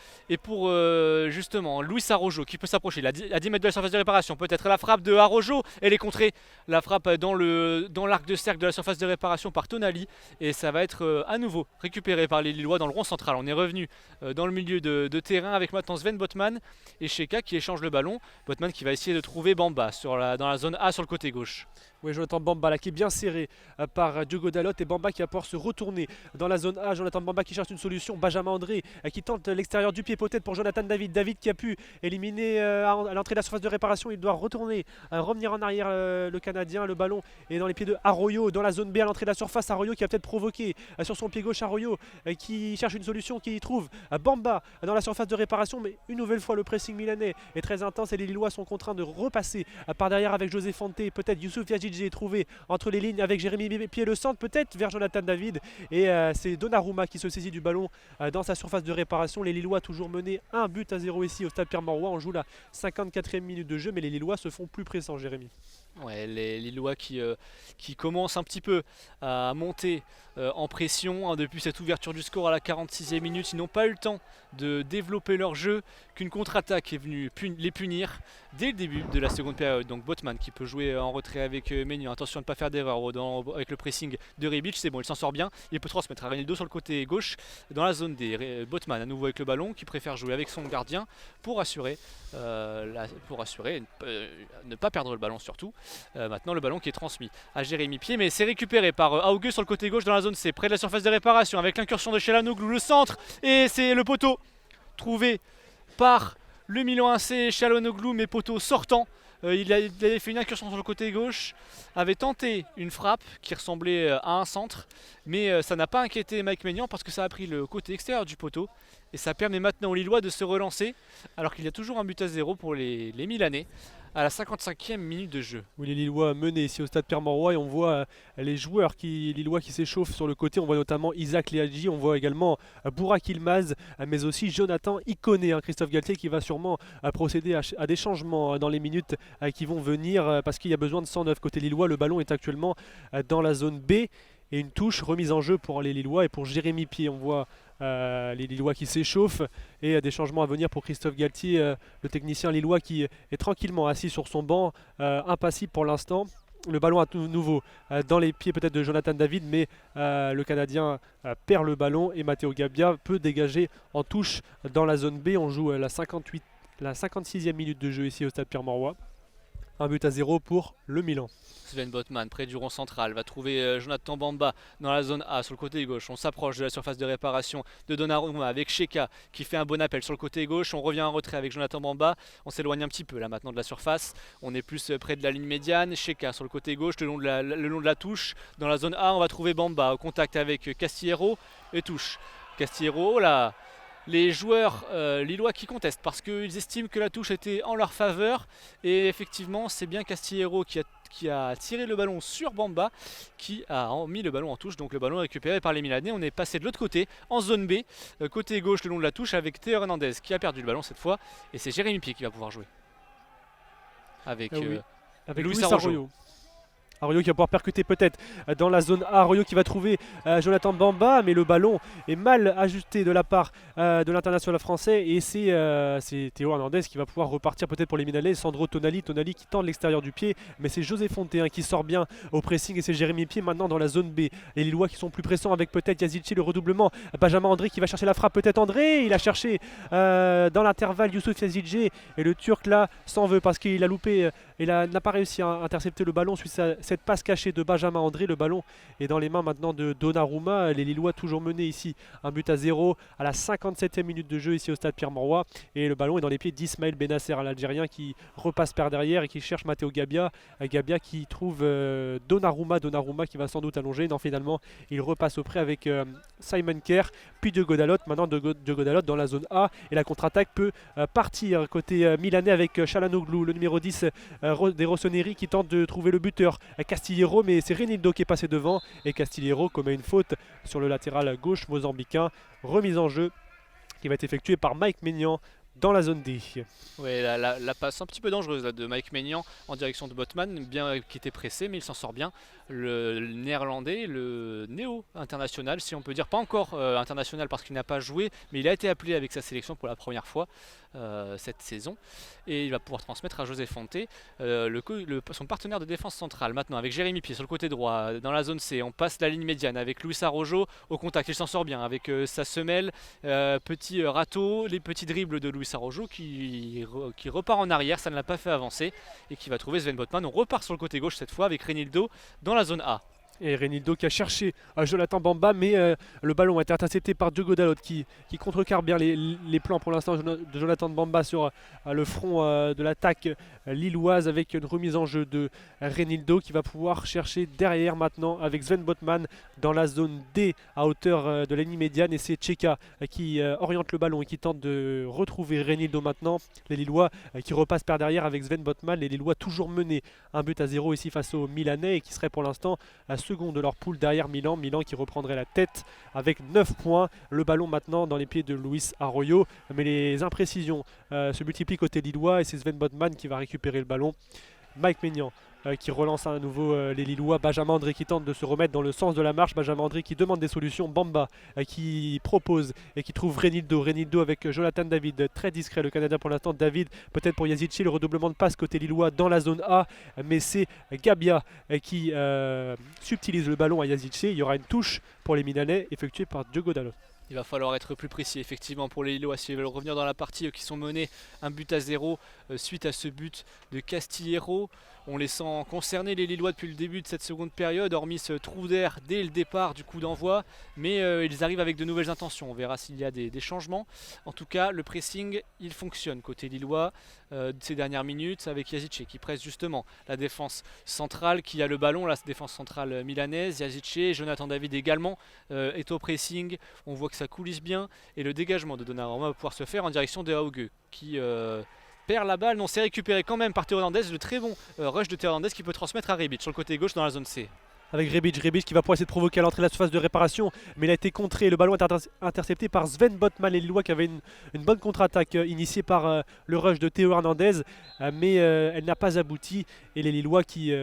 justement Luis Araujo qui peut s'approcher à 10 mètres de la surface de réparation. Peut-être la frappe de Araujo, elle est contrée, la frappe dans l'arc de cercle de la surface de réparation par Tonali et ça va être à nouveau récupéré par les Lillois dans le rond central. On est revenu dans le milieu de terrain avec maintenant Sven Botman et Cheka qui échange le ballon. Botman qui va essayer de trouver Bamba dans la zone A sur le côté gauche. Oui, Jonathan Bamba là, qui est bien serré par Diogo Dalot, et Bamba qui va pouvoir se retourner dans la zone A. Jonathan Bamba qui cherche une solution. Benjamin André qui tente l'extérieur du pied peut-être pour Jonathan David. David qui a pu éliminer à l'entrée de la surface de réparation. Il doit retourner, revenir en arrière le Canadien. Le ballon est dans les pieds de Arroyo dans la zone B à l'entrée de la surface. Arroyo qui a peut-être provoqué sur son pied gauche. Arroyo qui cherche une solution, qui y trouve Bamba dans la surface de réparation. Mais une nouvelle fois le pressing milanais est très intense et les Lillois sont contraints de repasser par derrière avec José Fonte. Peut-être Youssouf Yazidje est trouvé entre les lignes avec Jérémy Pied le centre, peut-être vers Jonathan David, et c'est Donnarumma qui se saisit du ballon dans sa surface de réparation. Les Lillois toujours menés 1-0 ici au stade Pierre-Mauroy. On joue la 54e minute de jeu, mais les Lillois se font plus pressants, Jérémy. Ouais, les Lillois qui commencent un petit peu à monter en pression depuis cette ouverture du score à la 46e minute. Ils n'ont pas eu le temps de développer leur jeu, qu'une contre-attaque est venue les punir dès le début de la seconde période. Donc Botman qui peut jouer en retrait avec Maignan. Attention à ne pas faire d'erreur avec le pressing de Rebic. C'est bon, il s'en sort bien. Il peut transmettre à Reinildo sur le côté gauche dans la zone D. Botman à nouveau avec le ballon qui préfère jouer avec son gardien pour assurer, ne pas perdre le ballon surtout. Maintenant le ballon qui est transmis à Jérémy Pied, mais c'est récupéré par Augue sur le côté gauche dans la zone C, près de la surface de réparation avec l'incursion de Çalhanoğlu, le centre, et c'est le poteau trouvé par le Milan AC. Çalhanoğlu, mais poteau sortant. Il avait fait une incursion sur le côté gauche, avait tenté une frappe qui ressemblait à un centre, mais ça n'a pas inquiété Mike Maignan parce que ça a pris le côté extérieur du poteau et ça permet maintenant aux Lillois de se relancer alors qu'il y a toujours un but à 0 pour les Milanais à la 55e minute de jeu. Oui, les Lillois menés ici au stade Pierre-Mauroy, et on voit les joueurs Lillois qui s'échauffent sur le côté. On voit notamment Isaac Leadji, on voit également Burak Yılmaz, mais aussi Jonathan Ikoné, Christophe Galtier qui va sûrement procéder à des changements dans les minutes qui vont venir parce qu'il y a besoin de 109 côté Lillois. Le ballon est actuellement dans la zone B et une touche remise en jeu pour les Lillois et pour Jérémy Pied. On voit les Lillois qui s'échauffent et des changements à venir pour Christophe Galtier, le technicien lillois qui est tranquillement assis sur son banc, impassible pour l'instant. Le ballon à nouveau dans les pieds peut-être de Jonathan David, mais le Canadien perd le ballon et Matteo Gabbia peut dégager en touche dans la zone B. On joue la 56e minute de jeu ici au stade Pierre-Mauroy. 1-0 pour le Milan. Sven Botman près du rond central va trouver Jonathan Bamba dans la zone A sur le côté gauche. On s'approche de la surface de réparation de Donnarumma avec Cheka qui fait un bon appel sur le côté gauche. On revient en retrait avec Jonathan Bamba. On s'éloigne un petit peu là maintenant de la surface. On est plus près de la ligne médiane. Cheka sur le côté gauche le long de la touche. Dans la zone A, on va trouver Bamba au contact avec Castillero et touche. Castillero, là, les joueurs lillois qui contestent parce qu'ils estiment que la touche était en leur faveur. Et effectivement, c'est bien Castillero qui a tiré le ballon sur Bamba, qui a mis le ballon en touche. Donc le ballon est récupéré par les Milanais. On est passé de l'autre côté, en zone B, côté gauche le long de la touche, avec Théo Hernandez qui a perdu le ballon cette fois. Et c'est Jérémy Pied qui va pouvoir jouer. Avec, avec Luis Luis Arroyo. Arroyo qui va pouvoir percuter peut-être dans la zone A. Arroyo qui va trouver Jonathan Bamba, mais le ballon est mal ajusté de la part de l'international français. Et c'est Théo Hernandez qui va pouvoir repartir peut-être pour les Milanais. Sandro Tonali qui tend de l'extérieur du pied, mais c'est José Fonte qui sort bien au pressing. Et c'est Jérémy Pied maintenant dans la zone B. Les Lillois qui sont plus pressants avec peut-être Yazici, le redoublement. Benjamin André qui va chercher la frappe, peut-être André. Il a cherché dans l'intervalle Youssouf Yazici. Et le Turc là s'en veut parce qu'il a loupé. Il n'a pas réussi à intercepter le ballon suite à cette passe cachée de Benjamin André. Le ballon est dans les mains maintenant de Donnarumma. Les Lillois toujours menés ici, 1-0 à la 57e minute de jeu ici au stade Pierre-Mauroy. Et le ballon est dans les pieds d'Ismaël Benasser, l'Algérien, qui repasse par derrière et qui cherche Matteo Gabbia. Gabbia qui trouve Donnarumma qui va sans doute allonger. Non, finalement, il repasse auprès avec Simon Kerr, puis Diogo Dalot. Maintenant, Diogo Dalot dans la zone A. Et la contre-attaque peut partir côté milanais avec Çalhanoğlu, le numéro 10 des Rossoneri, qui tente de trouver le buteur Castillero, mais c'est Reinildo qui est passé devant et Castillero commet une faute sur le latéral gauche mozambicain. Remise en jeu qui va être effectuée par Mike Maignan dans la zone D. Oui, la passe un petit peu dangereuse là, de Mike Maignan en direction de Botman, bien qui était pressé, mais il s'en sort bien. Le néerlandais, le néo-international, si on peut dire, pas encore international parce qu'il n'a pas joué, mais il a été appelé avec sa sélection pour la première fois cette saison. Et il va pouvoir transmettre à José Fonte, son partenaire de défense centrale. Maintenant avec Jérémy Pied sur le côté droit, dans la zone C, on passe la ligne médiane avec Luis Arroyo au contact, il s'en sort bien avec sa semelle, petit râteau, les petits dribbles de Luis Arroyo qui repart en arrière, ça ne l'a pas fait avancer et qui va trouver Sven Botman. On repart sur le côté gauche cette fois avec Reinildo dans la zone A. Et Reinildo qui a cherché Jonathan Bamba, mais le ballon a été intercepté par Diogo Dalot qui contrecarre bien les plans pour l'instant de Jonathan Bamba sur le front de l'attaque lilloise, avec une remise en jeu de Reinildo qui va pouvoir chercher derrière maintenant avec Sven Botman dans la zone D à hauteur de la ligne médiane. Et c'est Tcheka qui oriente le ballon et qui tente de retrouver Reinildo maintenant. Les Lillois qui repassent par derrière avec Sven Botman. Les Lillois toujours menés 1-0 ici face aux Milanais et qui seraient pour l'instant second de leur poule derrière Milan. Milan qui reprendrait la tête avec 9 points. Le ballon maintenant dans les pieds de Luis Arroyo. Mais les imprécisions se multiplient côté lillois et c'est Sven Botman qui va récupérer le ballon. Mike Maignan qui relance à nouveau les Lillois. Benjamin André qui tente de se remettre dans le sens de la marche. Benjamin André qui demande des solutions. Bamba qui propose et qui trouve Reinildo. Reinildo avec Jonathan David. Très discret le Canadien pour l'instant. David peut-être pour Yazici. Le redoublement de passe côté Lillois dans la zone A. Mais c'est Gabbia qui subtilise le ballon à Yazici. Il y aura une touche pour les Milanais effectuée par Diogo Dalot. Il va falloir être plus précis effectivement pour les Lillois s'ils veulent revenir dans la partie, qui sont menés 1-0 suite à ce but de Castillero. On les sent concernés les Lillois depuis le début de cette seconde période, hormis ce trou d'air dès le départ du coup d'envoi, mais ils arrivent avec de nouvelles intentions. On verra s'il y a des changements. En tout cas, le pressing il fonctionne côté Lillois ces dernières minutes avec Yazici qui presse justement la défense centrale qui a le ballon, la défense centrale milanaise. Yazici, Jonathan David également est au pressing. On voit que ça coulisse bien et le dégagement de Donnarumma va pouvoir se faire en direction de Hauge qui perd la balle. Non, c'est récupéré quand même par Théo Hernandez. Le très bon rush de Théo Hernandez qui peut transmettre à Rebic sur le côté gauche dans la zone C. Avec Rebic qui va pouvoir essayer de provoquer à l'entrée de la surface de réparation, mais il a été contré. Le ballon est intercepté par Sven Botman, les Lillois qui avait une bonne contre-attaque initiée par le rush de Théo Hernandez, mais elle n'a pas abouti. Et les Lillois qui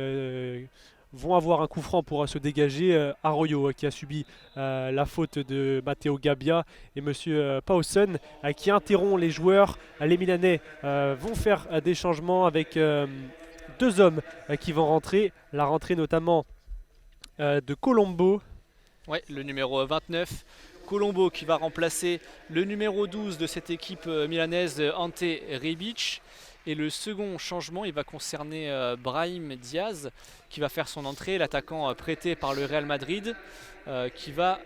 vont avoir un coup franc pour se dégager. Arroyo qui a subi la faute de Matteo Gabbia et Monsieur Pausen qui interrompt les joueurs. Les Milanais vont faire des changements avec deux hommes qui vont rentrer. La rentrée notamment de Colombo. Ouais, le numéro 29. Colombo qui va remplacer le numéro 12 de cette équipe milanaise, Ante Rebic. Et le second changement, il va concerner Brahim Diaz qui va faire son entrée, l'attaquant prêté par le Real Madrid, qui va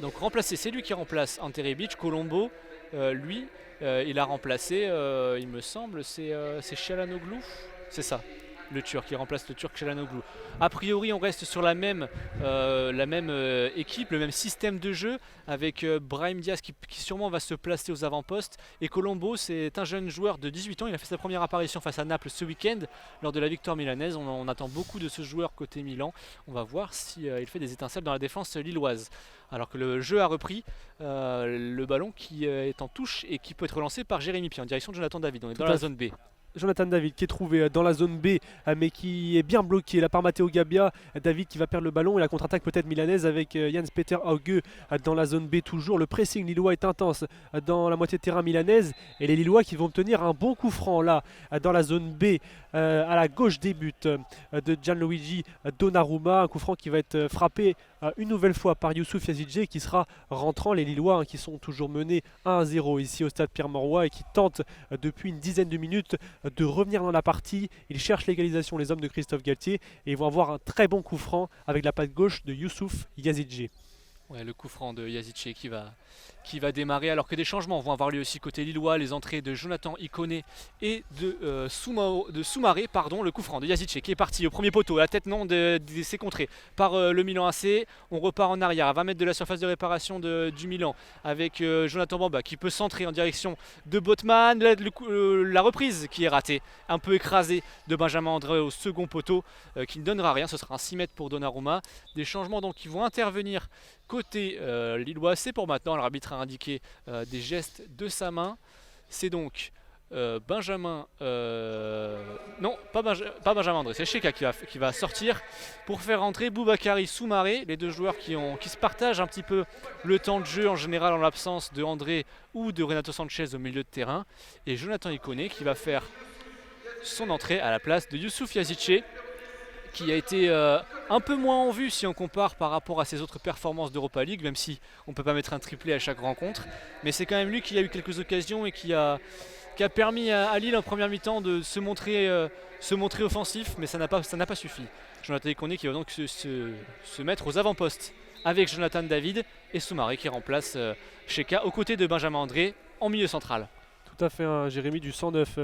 donc remplacer. C'est lui qui remplace Ante Rebic. Colombo, il a remplacé, il me semble, c'est Çalhanoğlu, c'est ça. le Turc, qui remplace le Turc Çalhanoğlu. A priori, on reste sur la même équipe, le même système de jeu, avec Brahim Diaz qui sûrement va se placer aux avant-postes. Et Colombo, c'est un jeune joueur de 18 ans, il a fait sa première apparition face à Naples ce week-end lors de la victoire milanaise. On attend beaucoup de ce joueur côté Milan. On va voir si il fait des étincelles dans la défense lilloise. Alors que le jeu a repris, le ballon qui est en touche et qui peut être relancé par Jérémy Pied en direction de Jonathan David. On est dans la zone B. Jonathan David qui est trouvé dans la zone B mais qui est bien bloqué là par Matteo Gabbia. David qui va perdre le ballon et la contre-attaque peut-être milanaise avec Jens-Peter Hauge dans la zone B toujours. Le pressing lillois est intense dans la moitié de terrain milanaise et les Lillois qui vont obtenir un bon coup franc là dans la zone B à la gauche des buts de Gianluigi Donnarumma. Un coup franc qui va être frappé une nouvelle fois par Youssouf Yazidje qui sera rentrant. Les Lillois qui sont toujours menés 1-0 ici au stade Pierre-Mauroy et qui tentent depuis une dizaine de minutes de revenir dans la partie. Ils cherchent l'égalisation, les hommes de Christophe Galtier, et ils vont avoir un très bon coup franc avec la patte gauche de Youssouf Yazidje. Ouais, le coup franc de Yazidje qui va démarrer, alors que des changements vont avoir lieu aussi côté lillois. Les entrées de Jonathan Ikoné et de Soumaré, pardon. Le coup franc de Yazidje qui est parti au premier poteau, à la tête non c'est contré par le Milan AC. On repart en arrière à 20 mètres de la surface de réparation du Milan avec Jonathan Bamba qui peut centrer en direction de Botman. La reprise qui est ratée, un peu écrasée de Benjamin André au second poteau qui ne donnera rien. Ce sera un 6 mètres pour Donnarumma. Des changements donc qui vont intervenir côté lillois. C'est pour maintenant. L'arbitre a indiqué des gestes de sa main. C'est donc Benjamin... non, pas Benjamin André. C'est Cheka qui va sortir pour faire rentrer Boubakary Soumaré. Les deux joueurs qui se partagent un petit peu le temps de jeu en général en l'absence de André ou de Renato Sanchez au milieu de terrain. Et Jonathan Ikoné qui va faire son entrée à la place de Youssouf Yazidje, qui a été un peu moins en vue si on compare par rapport à ses autres performances d'Europa League, même si on ne peut pas mettre un triplé à chaque rencontre. Mais c'est quand même lui qui a eu quelques occasions et qui a permis à Lille en première mi-temps de se montrer offensif, mais ça n'a pas suffi. Jonathan Ikoné qui va donc se mettre aux avant-postes avec Jonathan David et Soumaré qui remplace Cheka aux côtés de Benjamin André en milieu central. Tout à fait, Jérémy, du 109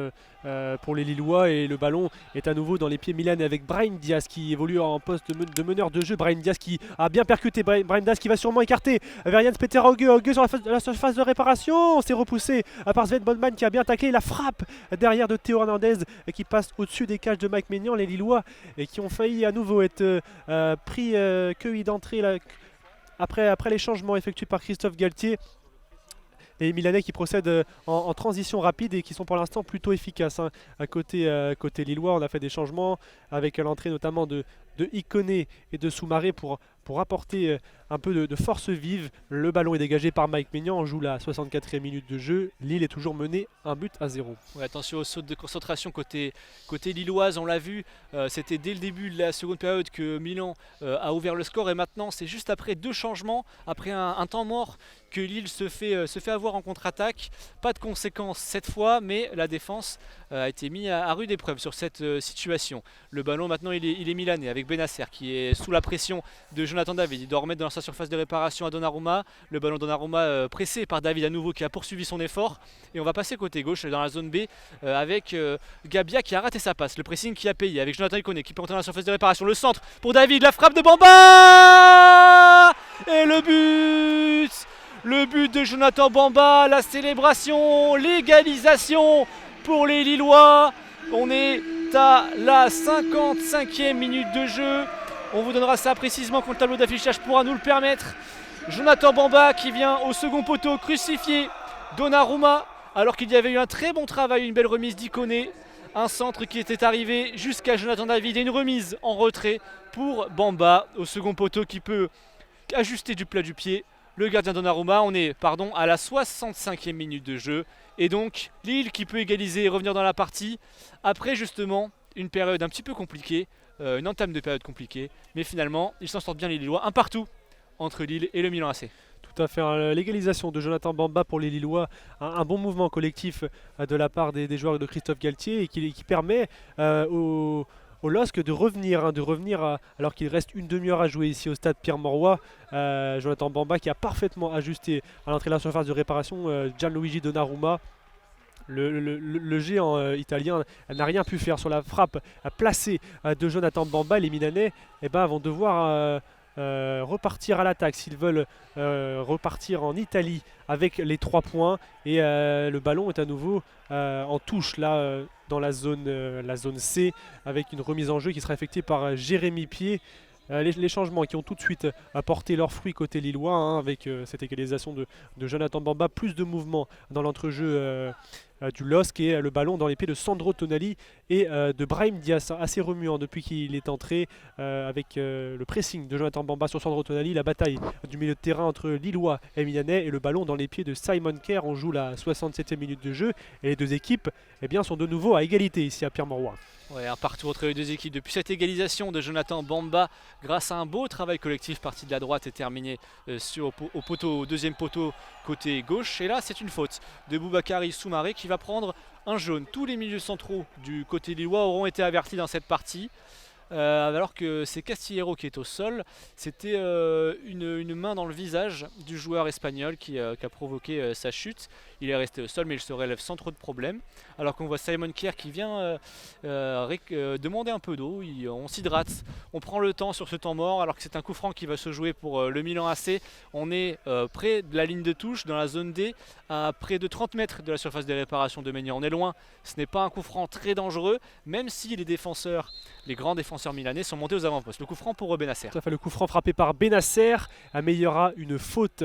pour les Lillois, et le ballon est à nouveau dans les pieds milanais avec Brahim Diaz qui évolue en poste de meneur de jeu. Brahim Diaz qui a bien percuté, Brahim Diaz qui va sûrement écarter vers Jens-Peter Hauge sur la surface de réparation. C'est repoussé par Sven Botman qui a bien taclé. La frappe derrière de Théo Hernandez qui passe au-dessus des cages de Mike Maignan. Les Lillois et qui ont failli à nouveau être cueillis d'entrée après les changements effectués par Christophe Galtier. Les Milanais qui procèdent en transition rapide et qui sont pour l'instant plutôt efficaces. À côté lillois, on a fait des changements avec l'entrée notamment de Ikoné et de Soumaré pour apporter un peu de force vive. Le ballon est dégagé par Mike Maignan. On joue la 64e minute de jeu. Lille est toujours menée 1-0. Ouais, attention aux sautes de concentration côté lilloise, on l'a vu. C'était dès le début de la seconde période que Milan a ouvert le score, et maintenant c'est juste après deux changements, après un temps mort, que Lille se fait avoir en contre-attaque. Pas de conséquences cette fois, mais la défense a été mise à rude épreuve sur cette situation. Le ballon maintenant il est milanais avec Benasser qui est sous la pression de Jonathan David. Il doit remettre dans sa surface de réparation à Donnarumma. Le ballon Donnarumma pressé par David à nouveau qui a poursuivi son effort. Et on va passer côté gauche dans la zone B avec Gabbia qui a raté sa passe. Le pressing qui a payé avec Jonathan Ikoné qui peut entrer dans la surface de réparation. Le centre pour David, la frappe de Bamba et le but de Jonathan Bamba, la célébration, l'égalisation pour les Lillois. On est à la 55e minute de jeu. On vous donnera ça précisément quand le tableau d'affichage pourra nous le permettre. Jonathan Bamba qui vient au second poteau crucifier Donnarumma, alors qu'il y avait eu un très bon travail, une belle remise d'Ikoné. Un centre qui était arrivé jusqu'à Jonathan David et une remise en retrait pour Bamba au second poteau qui peut ajuster du plat du pied le gardien Donnarumma. On est à la 65e minute de jeu. Et donc Lille qui peut égaliser et revenir dans la partie après justement une période un petit peu compliquée, une entame de période compliquée. Mais finalement ils s'en sortent bien les Lillois, un partout entre Lille et le Milan AC. Tout à fait, l'égalisation de Jonathan Bamba pour les Lillois, un bon mouvement collectif de la part des joueurs de Christophe Galtier et qui permet au LOSC de revenir alors qu'il reste une demi-heure à jouer ici au stade Pierre-Mauroy. Jonathan Bamba qui a parfaitement ajusté à l'entrée de la surface de réparation Gianluigi Donnarumma Le géant italien n'a rien pu faire sur la frappe placée de Jonathan Bamba. Les Milanais vont devoir repartir à l'attaque s'ils veulent repartir en Italie avec les 3 points. Et le ballon est à nouveau en touche là dans la zone C, avec une remise en jeu qui sera effectuée par Jérémy Pied. Les changements qui ont tout de suite apporté leurs fruits côté lillois, hein, avec cette égalisation de Jonathan Bamba, plus de mouvement dans l'entrejeu du LOSC, et le ballon dans les pieds de Sandro Tonali et de Brahim Diaz, assez remuant depuis qu'il est entré, avec le pressing de Jonathan Bamba sur Sandro Tonali, la bataille du milieu de terrain entre Lillois et Milanais, et le ballon dans les pieds de Simon Kerr. On joue la 67e minute de jeu et les deux équipes sont de nouveau à égalité ici à Pierre-Mauroy. Ouais, un partout entre les deux équipes. Depuis cette égalisation de Jonathan Bamba, grâce à un beau travail collectif parti de la droite et terminé au deuxième poteau côté gauche. Et là, c'est une faute de Boubakary Soumaré qui va prendre un jaune. Tous les milieux centraux du côté lillois auront été avertis dans cette partie. Alors que c'est Castillero qui est au sol. C'était une main dans le visage du joueur espagnol qui a provoqué sa chute. Il est resté au sol, mais il se relève sans trop de problèmes. Alors qu'on voit Simon Kerr qui vient demander un peu d'eau. On s'hydrate, on prend le temps sur ce temps mort, alors que c'est un coup franc qui va se jouer pour le Milan AC. On est près de la ligne de touche, dans la zone D, à près de 30 mètres de la surface des réparations de Maignan. On est loin, ce n'est pas un coup franc très dangereux, même si les grands défenseurs milanais sont montés aux avant-postes. Le coup franc pour Benasser. Tout à fait, le coup franc frappé par Benasser améliorera une faute,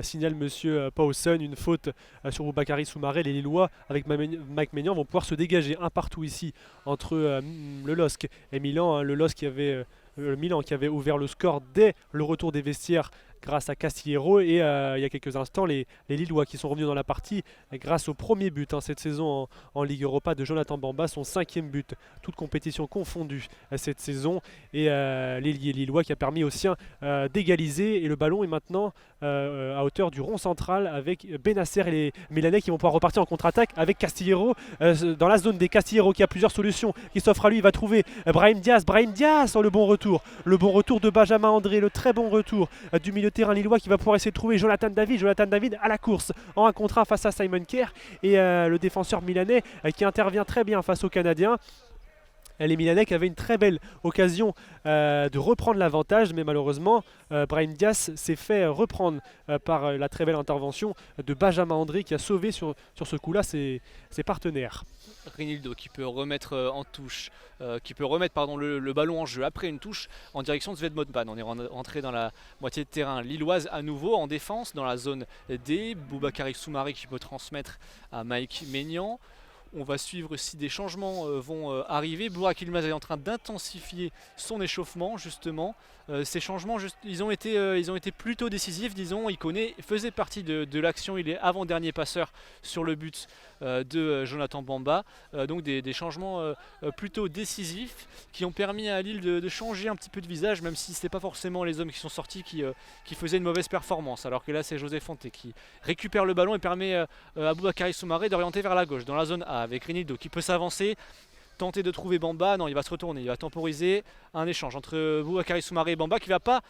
signale monsieur Pawson, une faute sur Boubakary Soumaré. Les Lillois avec Mike Maignan vont pouvoir se dégager un partout ici entre le LOSC et Milan, hein. Le Milan qui avait ouvert le score dès le retour des vestiaires grâce à Castillero, et il y a quelques instants les Lillois qui sont revenus dans la partie grâce au premier but cette saison en Ligue Europa de Jonathan Bamba, son 5e but, toute compétition confondue cette saison, et l'ailier lillois qui a permis aux siens d'égaliser. Et le ballon est maintenant à hauteur du rond central avec Benasser et les Milanais qui vont pouvoir repartir en contre-attaque avec Castillero dans la zone des Castillero qui a plusieurs solutions, qui s'offre à lui. Il va trouver Brahim Diaz sur le bon retour de Benjamin André, le très bon retour du milieu de terrain lillois qui va pouvoir essayer de trouver Jonathan David à la course en 1 contre 1 face à Simon Kerr, et le défenseur milanais qui intervient très bien face aux Canadiens. Les Milanais qui avaient une très belle occasion de reprendre l'avantage, mais malheureusement Brahim Diaz s'est fait reprendre par la très belle intervention de Benjamin André, qui a sauvé sur ce coup-là ses partenaires. Rinildo qui peut remettre le ballon en jeu après une touche en direction de Svedmodban. On est rentré dans la moitié de terrain lilloise à nouveau en défense dans la zone D. Boubakary Soumaré qui peut transmettre à Mike Maignan. On va suivre si des changements vont arriver. Burak Yilmaz est en train d'intensifier son échauffement justement. Ces changements, ils ont été plutôt décisifs, disons. Ikoné faisait partie de l'action, il est avant-dernier passeur sur le but de Jonathan Bamba. Donc des changements plutôt décisifs qui ont permis à Lille de changer un petit peu de visage, même si ce n'est pas forcément les hommes qui sont sortis qui faisaient une mauvaise performance. Alors que là c'est José Fonte qui récupère le ballon et permet à Boubakary Soumaré d'orienter vers la gauche dans la zone A avec Rinildo qui peut s'avancer, tenter de trouver Bamba. Non, il va se retourner, il va temporiser un échange entre Boubakary Soumaré et Bamba qui va pas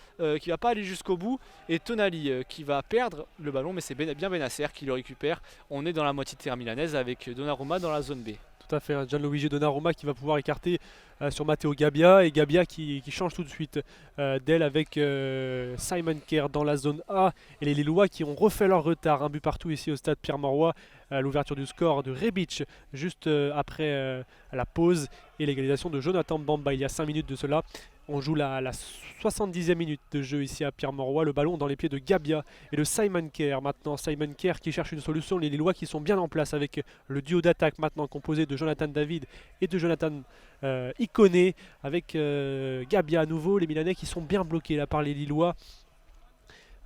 aller jusqu'au bout, et Tonali qui va perdre le ballon, mais c'est bien Benasser qui le récupère. On est dans la moitié de terrain milanaise avec Donnarumma dans la zone B. Tout à fait, Gianluigi Donnarumma qui va pouvoir écarter sur Matteo Gabbia, et Gabbia qui change tout de suite d'aile avec Simon Kerr dans la zone A, et les Lillois qui ont refait leur retard, un but partout ici au stade Pierre-Mauroy, l'ouverture du score de Rebic juste après la pause et l'égalisation de Jonathan Bamba il y a 5 minutes de cela. On joue la 70e minute de jeu ici à Pierre-Mauroy. Le ballon dans les pieds de Gabbia et de Simon Kerr. Maintenant Simon Kerr qui cherche une solution. Les Lillois qui sont bien en place avec le duo d'attaque maintenant composé de Jonathan David et de Jonathan Ikoné, avec Gabbia à nouveau. Les Milanais qui sont bien bloqués là par les Lillois,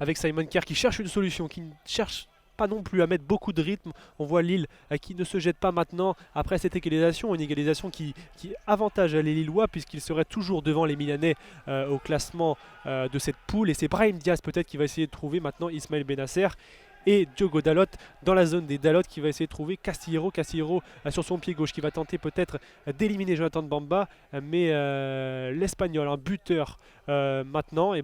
avec Simon Kerr qui cherche une solution, qui ne cherche pas non plus à mettre beaucoup de rythme. On voit Lille qui ne se jette pas maintenant après cette égalisation, une égalisation qui avantage les Lillois puisqu'ils seraient toujours devant les Milanais au classement de cette poule, et c'est Brahim Diaz peut-être qui va essayer de trouver maintenant Ismaël Benasser. et Diogo Dalot dans la zone des Dalot qui va essayer de trouver Castillero sur son pied gauche qui va tenter peut-être d'éliminer Jonathan Bamba, mais l'Espagnol, un buteur maintenant,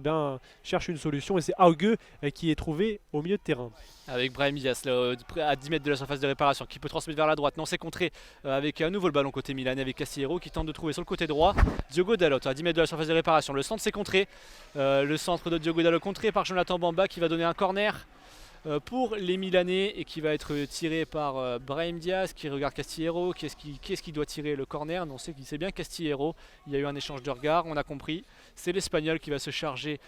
cherche une solution et c'est Auge qui est trouvé au milieu de terrain. Avec Brahim Diaz là, à 10 mètres de la surface de réparation qui peut transmettre vers la droite. Non, c'est contré avec à nouveau le ballon côté milanais avec Castillero qui tente de trouver sur le côté droit Diogo Dalot à 10 mètres de la surface de réparation. Le centre c'est contré. Le centre de Diogo Dalot contré par Jonathan Bamba qui va donner un corner pour les Milanais et qui va être tiré par Brahim Diaz qui regarde Castillero. Qui est-ce qui doit tirer le corner? Non, c'est bien Castillero. Il y a eu un échange de regards, on a compris. C'est l'Espagnol qui va se charger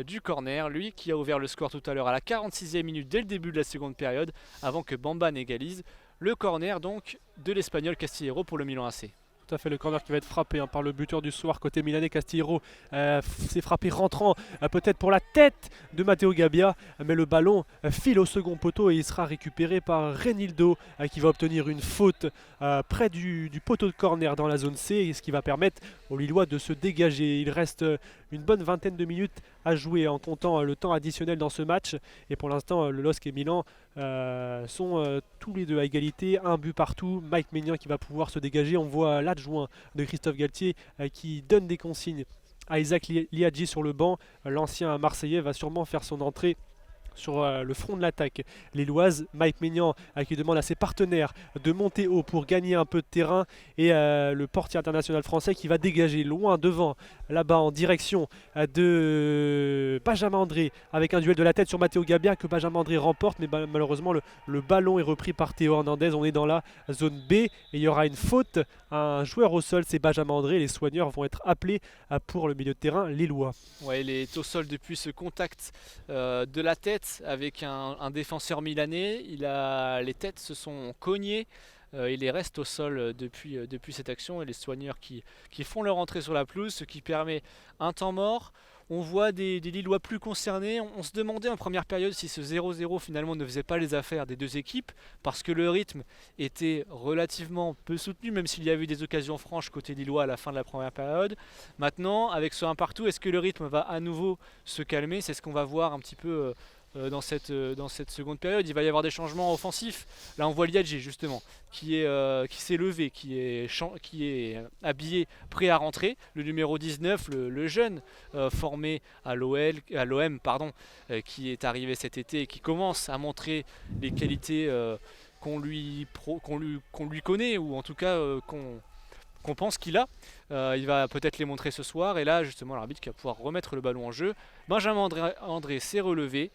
du corner. Lui qui a ouvert le score tout à l'heure à la 46e minute dès le début de la seconde période avant que Bamba n'égalise. Le corner donc de l'Espagnol Castillero pour le Milan AC. Tout à fait, le corner qui va être frappé par le buteur du soir côté milanais. Castillero s'est frappé rentrant peut-être pour la tête de Matteo Gabbia, mais le ballon file au second poteau et il sera récupéré par Reinildo qui va obtenir une faute près du poteau de corner dans la zone C, ce qui va permettre aux Lillois de se dégager. Il reste une bonne vingtaine de minutes à jouer en comptant le temps additionnel dans ce match et pour l'instant le LOSC et Milan sont tous les deux à égalité, un but partout. Mike Maignan qui va pouvoir se dégager, on voit l'adjoint de Christophe Galtier qui donne des consignes à Isaac Liadji sur le banc. L'ancien Marseillais va sûrement faire son entrée sur le front de l'attaque lilloise. Mike Maignan qui demande à ses partenaires de monter haut pour gagner un peu de terrain et le portier international français qui va dégager loin devant là-bas en direction de Benjamin André avec un duel de la tête sur Matteo Gabbia que Benjamin André remporte, mais malheureusement le ballon est repris par Théo Hernandez. On est dans la zone B et il y aura une faute, un joueur au sol, c'est Benjamin André. Les soigneurs vont être appelés pour le milieu de terrain lillois. Ouais, il est au sol depuis ce contact de la tête avec un défenseur milanais. Les têtes se sont cognées. Il reste au sol depuis cette action et les soigneurs qui font leur entrée sur la pelouse, ce qui permet un temps mort. On voit des Lillois plus concernés. On se demandait en première période si ce 0-0 finalement ne faisait pas les affaires des deux équipes parce que le rythme était relativement peu soutenu, même s'il y a eu des occasions franches côté Lillois à la fin de la première période. Maintenant, avec ce 1 partout, est-ce que le rythme va à nouveau se calmer? C'est ce qu'on va voir un petit peu dans cette seconde période. Il va y avoir des changements offensifs. Là on voit Liadji justement qui s'est levé, qui est habillé, prêt à rentrer. Le numéro 19, le jeune formé à l'OM qui est arrivé cet été et qui commence à montrer les qualités qu'on lui connaît ou en tout cas qu'on pense qu'il a. Il va peut-être les montrer ce soir et là justement l'arbitre qui va pouvoir remettre le ballon en jeu. Benjamin André s'est relevé.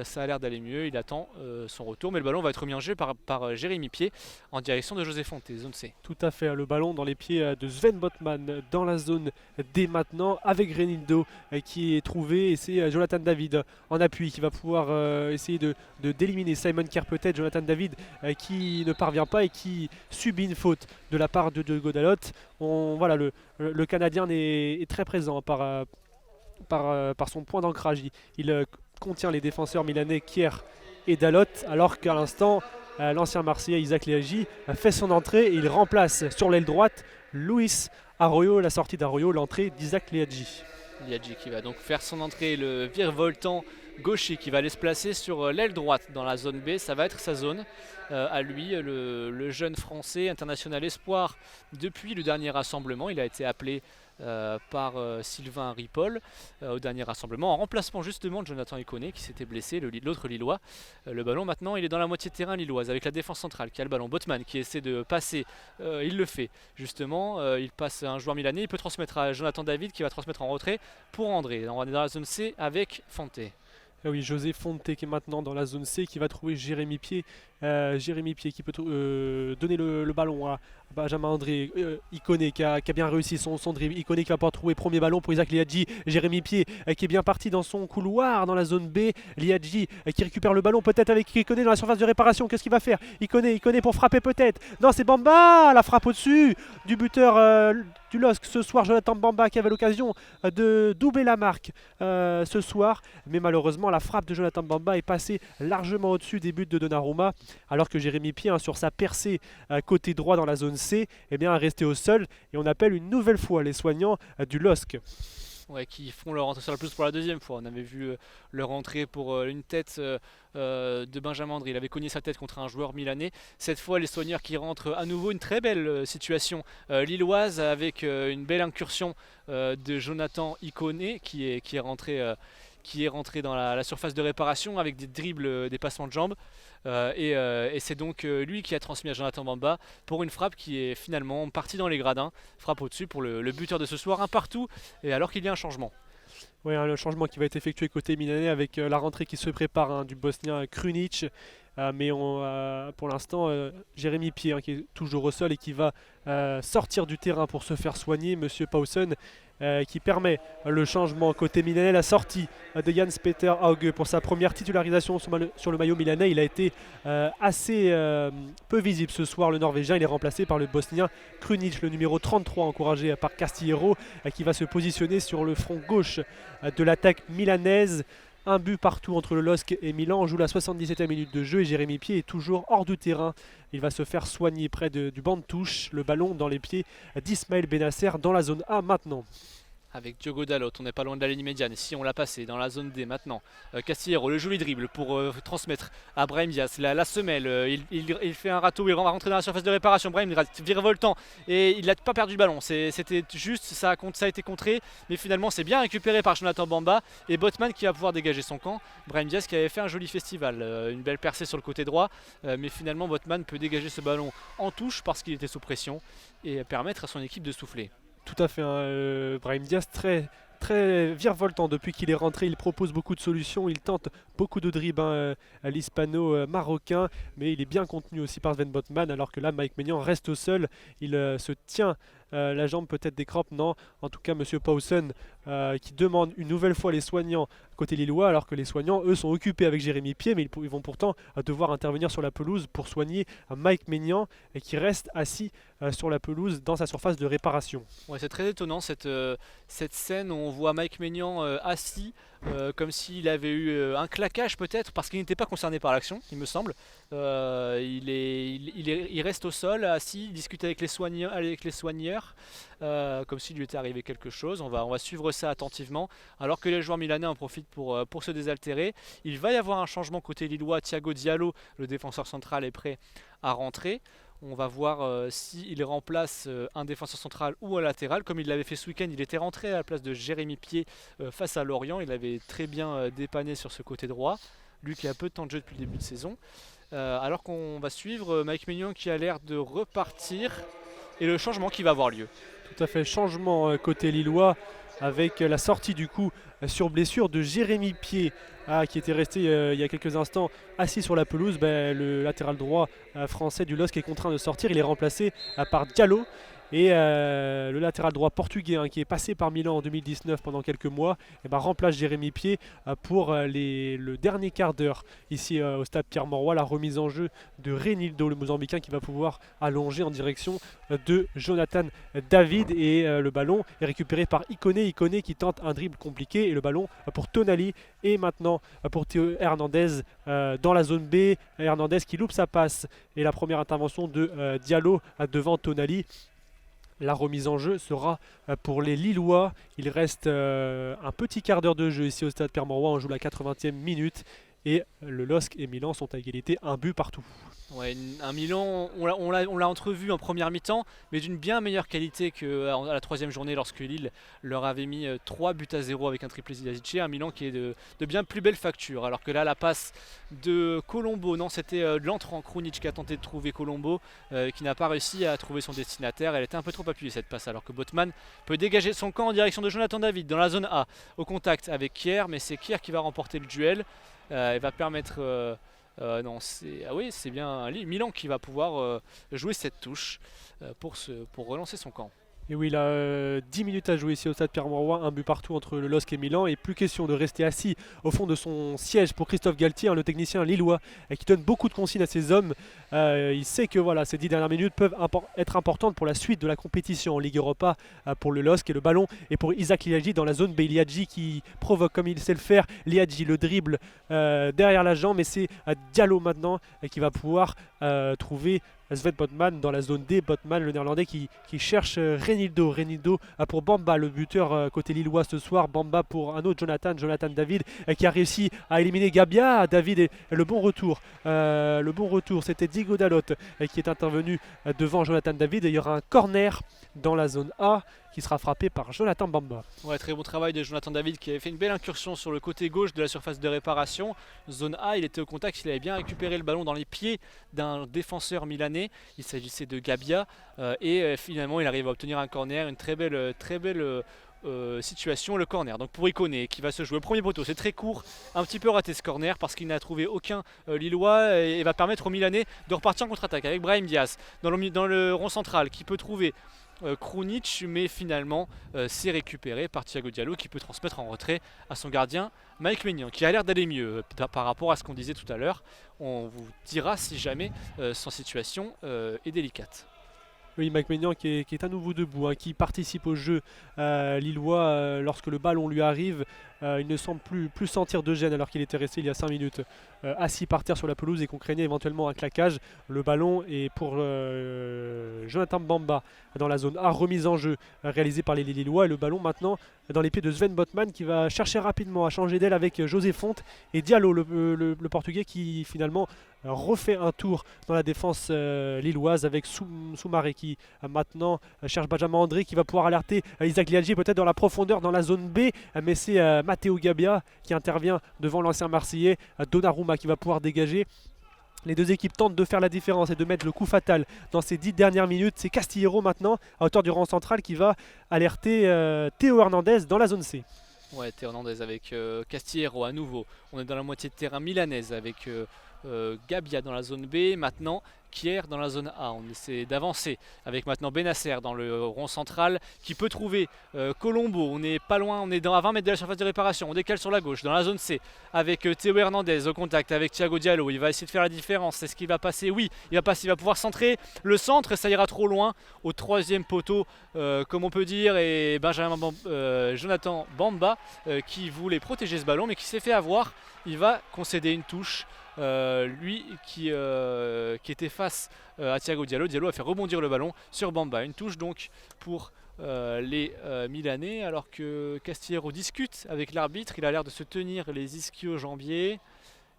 Ça a l'air d'aller mieux, il attend son retour, mais le ballon va être mis en jeu par Jérémy Pied en direction de José Fonte, zone C. Tout à fait, le ballon dans les pieds de Sven Botman dans la zone D maintenant avec Reinildo qui est trouvé et c'est Jonathan David en appui qui va pouvoir essayer d'éliminer Simon Kerr peut-être. Jonathan David qui ne parvient pas et qui subit une faute de la part de Diogo Dalot. Voilà, le Canadien est très présent par son point d'ancrage. Il contient les défenseurs milanais Kier et Dalot, alors qu'à l'instant, l'ancien Marseillais Isaac Liadji fait son entrée et il remplace sur l'aile droite Luis Arroyo, la sortie d'Arroyo, l'entrée d'Isaac Liadji. Liadji qui va donc faire son entrée, le virevoltant gaucher qui va aller se placer sur l'aile droite dans la zone B, ça va être sa zone à lui, le jeune français international espoir depuis le dernier rassemblement. Il a été appelé par Sylvain Ripoll au dernier rassemblement en remplacement justement de Jonathan Ikoné qui s'était blessé, l'autre Lillois. Le ballon maintenant il est dans la moitié de terrain lilloise avec la défense centrale qui a le ballon. Botman qui essaie de passer, il le fait justement, il passe un joueur milanais, il peut transmettre à Jonathan David qui va transmettre en retrait pour André. On est dans la zone C avec Fonte. Ah oui, José Fonte qui est maintenant dans la zone C, qui va trouver Jérémy Pied. Jérémy Pied qui peut donner le ballon à Benjamin André. Ikoné qui a bien réussi son dribble. Ikoné qui va pouvoir trouver premier ballon pour Isaac Liadji. Jérémy Pied qui est bien parti dans son couloir dans la zone B. Liadji qui récupère le ballon peut-être avec Ikoné dans la surface de réparation. Qu'est-ce qu'il va faire? Ikoné pour frapper peut-être. Non, c'est Bamba, la frappe au-dessus du buteur du LOSC ce soir, Jonathan Bamba qui avait l'occasion de doubler la marque ce soir. Mais malheureusement, la frappe de Jonathan Bamba est passée largement au-dessus des buts de Donnarumma. Alors que Jérémy Pied, sur sa percée côté droit dans la zone C, est resté au sol. Et on appelle une nouvelle fois les soignants du LOSC. Ouais, qui font leur entrée sur la pelouse pour la deuxième fois. On avait vu leur entrée pour une tête de Benjamin André. Il avait cogné sa tête contre un joueur milanais. Cette fois, les soigneurs qui rentrent à nouveau. Une très belle situation lilloise avec une belle incursion de Jonathan Iconé qui est rentré dans la surface de réparation avec des dribbles, des passements de jambes. Et c'est donc lui qui a transmis à Jonathan Bamba pour une frappe qui est finalement partie dans les gradins. Frappe au-dessus pour le buteur de ce soir, un partout, et alors qu'il y a un changement. Oui, le changement qui va être effectué côté milanais avec la rentrée qui se prépare du Bosnien Krunic. Mais pour l'instant, Jérémy Pied qui est toujours au sol et qui va sortir du terrain pour se faire soigner, Monsieur Pausen, qui permet le changement côté milanais, la sortie de Jens-Peter Hauge pour sa première titularisation sur le maillot milanais. Il a été assez peu visible ce soir, le Norvégien. Il est remplacé par le Bosnien Krunic, le numéro 33, encouragé par Castillero, qui va se positionner sur le front gauche de l'attaque milanaise. Un but partout entre le LOSC et Milan. On joue la 77e minute de jeu et Jérémy Pied est toujours hors du terrain. Il va se faire soigner près du banc de touche. Le ballon dans les pieds d'Ismaël Benasser dans la zone A maintenant. Avec Diogo Dalot, on n'est pas loin de la ligne médiane. Si on l'a passé dans la zone D maintenant, Castillero, le joli dribble pour transmettre à Brahim Diaz. La semelle, il fait un râteau, il va rentrer dans la surface de réparation. Brahim Diaz virevoltant et il n'a pas perdu le ballon. C'était juste, ça a été contré, mais finalement c'est bien récupéré par Jonathan Bamba et Botman qui va pouvoir dégager son camp. Brahim Diaz qui avait fait un joli festival, une belle percée sur le côté droit, mais finalement Botman peut dégager ce ballon en touche parce qu'il était sous pression et permettre à son équipe de souffler. Tout à fait, Brahim Diaz très virevoltant depuis qu'il est rentré. Il propose beaucoup de solutions, il tente beaucoup de dribbles à l'hispano-marocain, mais il est bien contenu aussi par Sven Botman, alors que là Mike Maignan reste au sol. Il se tient la jambe, peut-être des crampes, non. En tout cas, Monsieur Pausen qui demande une nouvelle fois les soignants côté lillois, alors que les soignants, eux, sont occupés avec Jérémy Pied, mais ils vont pourtant devoir intervenir sur la pelouse pour soigner Mike Maignan, et qui reste assis sur la pelouse dans sa surface de réparation. Ouais, c'est très étonnant cette scène où on voit Mike Maignan assis comme s'il avait eu un claquage peut-être parce qu'il n'était pas concerné par l'action, il me semble. Il reste au sol assis, il discute avec les soigneurs comme s'il lui était arrivé quelque chose. On va suivre ça attentivement alors que les joueurs milanais en profitent pour se désaltérer. Il va y avoir un changement côté lillois. Thiago Diallo, le défenseur central, est prêt à rentrer. On va voir s'il remplace un défenseur central ou un latéral. Comme il l'avait fait ce week-end, il était rentré à la place de Jérémy Pied face à Lorient. Il avait très bien dépanné sur ce côté droit. Lui qui a peu de temps de jeu depuis le début de saison. Alors qu'on va suivre Mike Maignan qui a l'air de repartir et le changement qui va avoir lieu. Tout à fait, changement côté lillois avec la sortie du coup sur blessure de Jérémy Pied qui était resté il y a quelques instants assis sur la pelouse. Le latéral droit français du LOSC est contraint de sortir, il est remplacé par Diallo. Et le latéral droit portugais qui est passé par Milan en 2019 pendant quelques mois remplace Jérémy Pied pour le dernier quart d'heure ici au stade Pierre-Mauroy. La remise en jeu de Reinildo, le Mozambicain, qui va pouvoir allonger en direction de Jonathan David. Et le ballon est récupéré par Iconé qui tente un dribble compliqué. Et le ballon pour Tonali et maintenant pour Théo Hernandez dans la zone B. Hernandez qui loupe sa passe et la première intervention de Diallo devant Tonali. La remise en jeu sera pour les Lillois. Il reste un petit quart d'heure de jeu ici au stade Pierre-Mauroy. On joue la 80e minute et le LOSC et Milan sont à égalité, un but partout. Ouais, un Milan, on l'a entrevu en première mi-temps, mais d'une bien meilleure qualité qu'à la troisième journée lorsque Lille leur avait mis 3 buts à 0 avec un triplé Zidacic. Un Milan qui est de bien plus belle facture, alors que là la passe de Colombo, non c'était de l'entrant Krunic qui a tenté de trouver Colombo, qui n'a pas réussi à trouver son destinataire. Elle était un peu trop appuyée cette passe, alors que Botman peut dégager son camp en direction de Jonathan David dans la zone A, au contact avec Kier, mais c'est Kier qui va remporter le duel. Il va permettre... non, c'est bien Milan qui va pouvoir jouer cette touche pour relancer son camp. Et oui, il a 10 minutes à jouer ici au stade Pierre-Mauroy, un but partout entre le LOSC et Milan, et plus question de rester assis au fond de son siège pour Christophe Galtier, le technicien lillois, qui donne beaucoup de consignes à ses hommes. Il sait que ces 10 dernières minutes peuvent être importantes pour la suite de la compétition en Ligue Europa pour le LOSC, et le ballon est pour Isaac Liadji dans la zone B. Liadji qui provoque comme il sait le faire. Liadji le dribble derrière la jambe, et c'est Diallo maintenant qui va pouvoir trouver Sven Botman dans la zone D. Botman, le néerlandais qui cherche Reinildo. Reinildo pour Bamba, le buteur côté lillois ce soir. Bamba pour un autre Jonathan David qui a réussi à éliminer Gabia. David et le bon retour. C'était Diego Dalot qui est intervenu devant Jonathan David. Et il y aura un corner dans la zone A qui sera frappé par Jonathan Bamba. Ouais, très bon travail de Jonathan David qui avait fait une belle incursion sur le côté gauche de la surface de réparation. Zone A, il était au contact, il avait bien récupéré le ballon dans les pieds d'un défenseur milanais. Il s'agissait de Gabia et finalement il arrive à obtenir un corner, une très belle situation, le corner. Donc pour Iconé qui va se jouer au premier poteau, c'est très court, un petit peu raté ce corner parce qu'il n'a trouvé aucun Lillois et va permettre aux Milanais de repartir en contre-attaque avec Brahim Diaz dans le rond central qui peut trouver Krunic, mais finalement c'est récupéré par Thiago Diallo qui peut transmettre en retrait à son gardien Mike Maignan qui a l'air d'aller mieux par rapport à ce qu'on disait tout à l'heure. On vous dira si jamais son situation est délicate. Oui, Mike Maignan qui est à nouveau debout, qui participe au jeu lillois lorsque le ballon lui arrive. Il ne semble plus sentir de gêne alors qu'il était resté il y a 5 minutes assis par terre sur la pelouse et qu'on craignait éventuellement un claquage. Le ballon est pour Jonathan Bamba dans la zone A, remise en jeu réalisée par les Lillois. Et le ballon maintenant dans les pieds de Sven Botman qui va chercher rapidement à changer d'aile avec José Fonte et Diallo, le Portugais qui finalement refait un tour dans la défense lilloise avec Soumaré qui maintenant cherche Benjamin André qui va pouvoir alerter Isaac Liadji peut-être dans la profondeur dans la zone B, mais c'est Matteo Gabia qui intervient devant l'ancien Marseillais. Donnarumma qui va pouvoir dégager. Les deux équipes tentent de faire la différence et de mettre le coup fatal dans ces 10 dernières minutes. C'est Castillero maintenant à hauteur du rang central qui va alerter Théo Hernandez dans la zone C. Ouais, Théo Hernandez avec Castillero à nouveau. On est dans la moitié de terrain milanaise avec Gabia dans la zone B. Maintenant Kier dans la zone A. On essaie d'avancer avec maintenant Benasser dans le rond central qui peut trouver Colombo. On n'est pas loin, on est à 20 mètres de la surface de réparation. On décale sur la gauche dans la zone C avec Théo Hernandez au contact avec Thiago Diallo. Il va essayer de faire la différence. Est-ce qu'il va passer? Oui, il va passer. Il va pouvoir centrer le centre et ça ira trop loin au troisième poteau, comme on peut dire. Et Jonathan Bamba qui voulait protéger ce ballon mais qui s'est fait avoir. Il va concéder une touche. Lui qui était face à Thiago Diallo. Diallo a fait rebondir le ballon sur Bamba. Une touche donc pour les Milanais alors que Castillero discute avec l'arbitre. Il a l'air de se tenir les ischio-jambiers.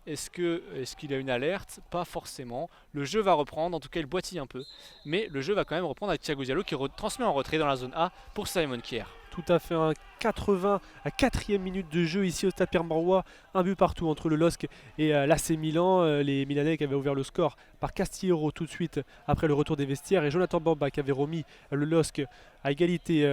Est-ce qu'il a une alerte? Pas forcément. Le jeu va reprendre, en tout cas il boitille un peu. Mais le jeu va quand même reprendre avec Thiago Diallo qui transmet en retrait dans la zone A pour Simon Kier. Tout à fait, un 80 à 4e minute de jeu ici au Stade Pierre-Mauroy. Un but partout entre le LOSC et l'AC Milan. Les Milanais qui avaient ouvert le score par Castillero tout de suite après le retour des vestiaires. Et Jonathan Bamba qui avait remis le LOSC à égalité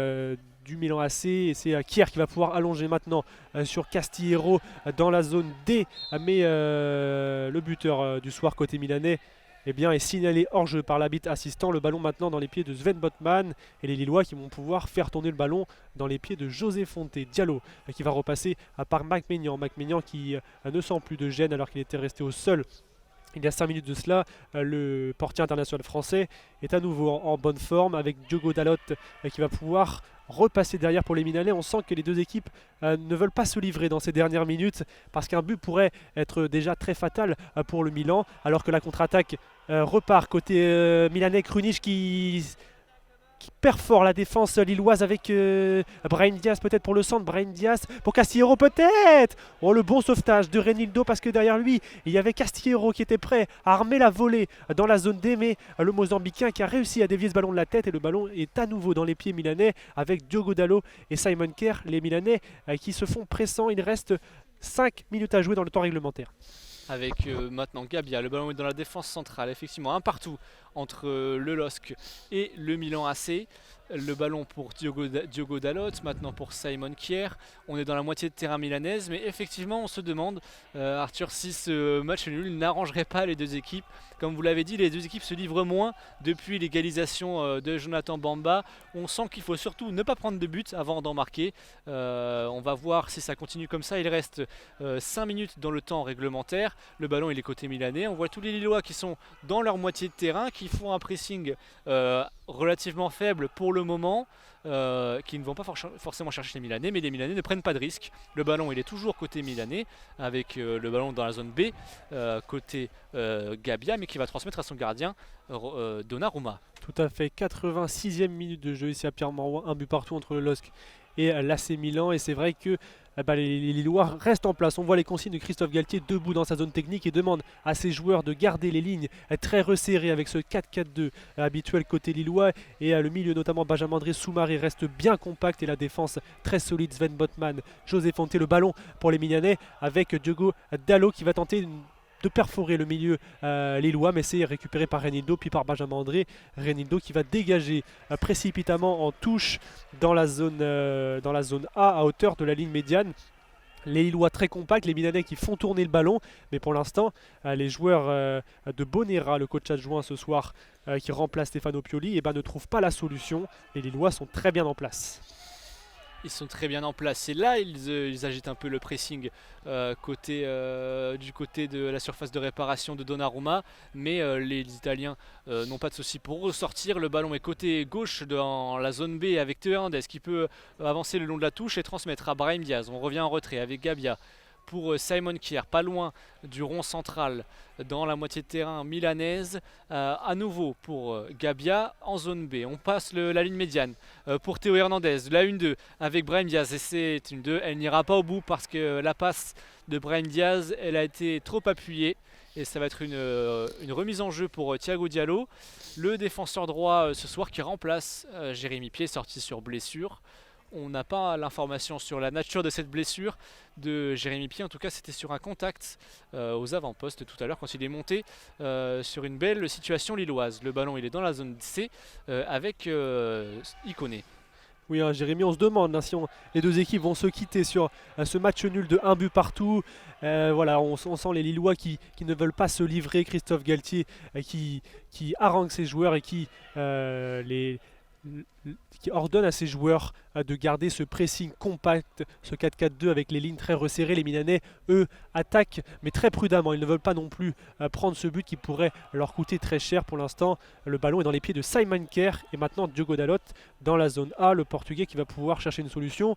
du Milan AC. Et c'est Kier qui va pouvoir allonger maintenant sur Castillero dans la zone D. Mais le buteur du soir côté milanais est signalé hors jeu par l'arbitre assistant. Le ballon maintenant dans les pieds de Sven Botman et les Lillois qui vont pouvoir faire tourner le ballon dans les pieds de José Fonte. Diallo qui va repasser par Mike Maignan. Mike Maignan qui ne sent plus de gêne alors qu'il était resté au sol. Il y a 5 minutes de cela, le portier international français est à nouveau en bonne forme avec Diogo Dalot qui va pouvoir repasser derrière pour les Milanais. On sent que les deux équipes ne veulent pas se livrer dans ces dernières minutes parce qu'un but pourrait être déjà très fatal pour le Milan alors que la contre-attaque repart côté Milanais. Krunic qui perfore la défense lilloise avec Brahim Diaz peut-être pour le centre, Brahim Diaz pour Castillero peut-être. Oh, le bon sauvetage de Reinildo parce que derrière lui il y avait Castillero qui était prêt à armer la volée dans la zone D, mais le Mozambicain qui a réussi à dévier ce ballon de la tête et le ballon est à nouveau dans les pieds milanais avec Diogo Dallo et Simon Kier, les Milanais qui se font pressants. Il reste 5 minutes à jouer dans le temps réglementaire. Avec maintenant Gabia, le ballon est dans la défense centrale, effectivement un partout entre le LOSC et le Milan AC. Le ballon pour Diogo Dalot, maintenant pour Simon Kier. On est dans la moitié de terrain milanaise, mais effectivement on se demande, Arthur, si ce match nul n'arrangerait pas les deux équipes. Comme vous l'avez dit, les deux équipes se livrent moins depuis l'égalisation de Jonathan Bamba. On sent qu'il faut surtout ne pas prendre de but avant d'en marquer. On va voir si ça continue comme ça. Il reste 5 minutes dans le temps réglementaire. Le ballon il est côté milanais. On voit tous les Lillois qui sont dans leur moitié de terrain, qui font un pressing relativement faible pour le le moment, qui ne vont pas forcément chercher les Milanais, mais les Milanais ne prennent pas de risque. Le ballon il est toujours côté Milanais, avec le ballon dans la zone B, côté Gabbia, mais qui va transmettre à son gardien Donnarumma. Tout à fait, 86e minute de jeu ici à Pierre Mauroy, un but partout entre le LOSC et l'AC Milan, et c'est vrai que les Lillois restent en place. On voit les consignes de Christophe Galtier debout dans sa zone technique et demande à ses joueurs de garder les lignes très resserrées avec ce 4-4-2 habituel côté Lillois, et le milieu notamment Benjamin André Soumaré reste bien compact et la défense très solide. Sven Botman, José Fonte, le ballon pour les Milanais avec Diogo Dalot qui va tenter de perforer le milieu lillois, mais c'est récupéré par Reinildo puis par Benjamin André. Reinildo qui va dégager précipitamment en touche dans la zone A à hauteur de la ligne médiane. Les Lillois très compacts, les Milanais qui font tourner le ballon, mais pour l'instant les joueurs de Bonera, le coach adjoint ce soir qui remplace Stefano Pioli, ne trouvent pas la solution. Les Lillois sont très bien en place. Ils sont très bien en place et là ils agitent un peu le pressing du côté de la surface de réparation de Donnarumma, mais les Italiens n'ont pas de souci pour ressortir. Le ballon est côté gauche dans la zone B avec Théo Hernandez qui peut avancer le long de la touche et transmettre à Brahim Diaz. On revient en retrait avec Gabbia pour Simon Kjær, pas loin du rond central dans la moitié de terrain milanaise, à nouveau pour Gabbia en zone B. On passe la ligne médiane pour Théo Hernandez, la 1-2 avec Brahim Diaz, et c'est une 2, elle n'ira pas au bout parce que la passe de Brahim Diaz elle a été trop appuyée et ça va être une remise en jeu pour Thiago Diallo, le défenseur droit ce soir qui remplace Jérémy Pied, sorti sur blessure. On n'a pas l'information sur la nature de cette blessure de Jérémy Pied. En tout cas, c'était sur un contact aux avant-postes tout à l'heure quand il est monté sur une belle situation lilloise. Le ballon, il est dans la zone C avec Ikoné. Oui, Jérémy, on se demande si les deux équipes vont se quitter sur ce match nul de 1 but partout. On sent les Lillois qui ne veulent pas se livrer. Christophe Galtier qui harangue ses joueurs et qui ordonne à ses joueurs de garder ce pressing compact, ce 4-4-2 avec les lignes très resserrées. Les Milanais, eux, attaquent, mais très prudemment. Ils ne veulent pas non plus prendre ce but qui pourrait leur coûter très cher. Pour l'instant, le ballon est dans les pieds de Simon Kjær et maintenant Diogo Dalot dans la zone A, le Portugais qui va pouvoir chercher une solution.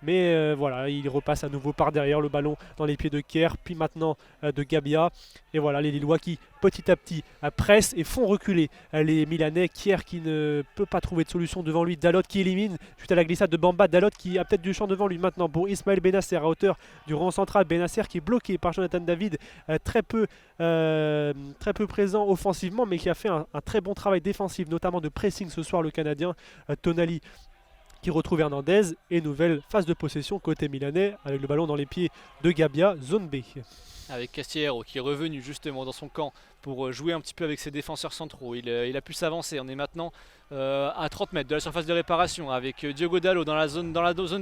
Mais il repasse à nouveau par derrière, le ballon dans les pieds de Kjær, puis maintenant de Gabbia. Et voilà, les Lillois qui petit à petit pressent et font reculer les Milanais. Kjær qui ne peut pas trouver de solution devant lui. Dalot qui élimine suite à la glissade de Bamba. Dalot qui a peut-être du champ devant lui maintenant pour Ismaël Bennacer à hauteur du rond central. Bennacer qui est bloqué par Jonathan David, très peu présent offensivement, mais qui a fait un très bon travail défensif, notamment de pressing ce soir, le Canadien. Tonali qui retrouve Hernandez, et nouvelle phase de possession côté milanais avec le ballon dans les pieds de Gabbia, zone B. Avec Castillero qui est revenu justement dans son camp pour jouer un petit peu avec ses défenseurs centraux. Il a pu s'avancer. On est maintenant à 30 mètres de la surface de réparation avec Diogo Dalot dans la zone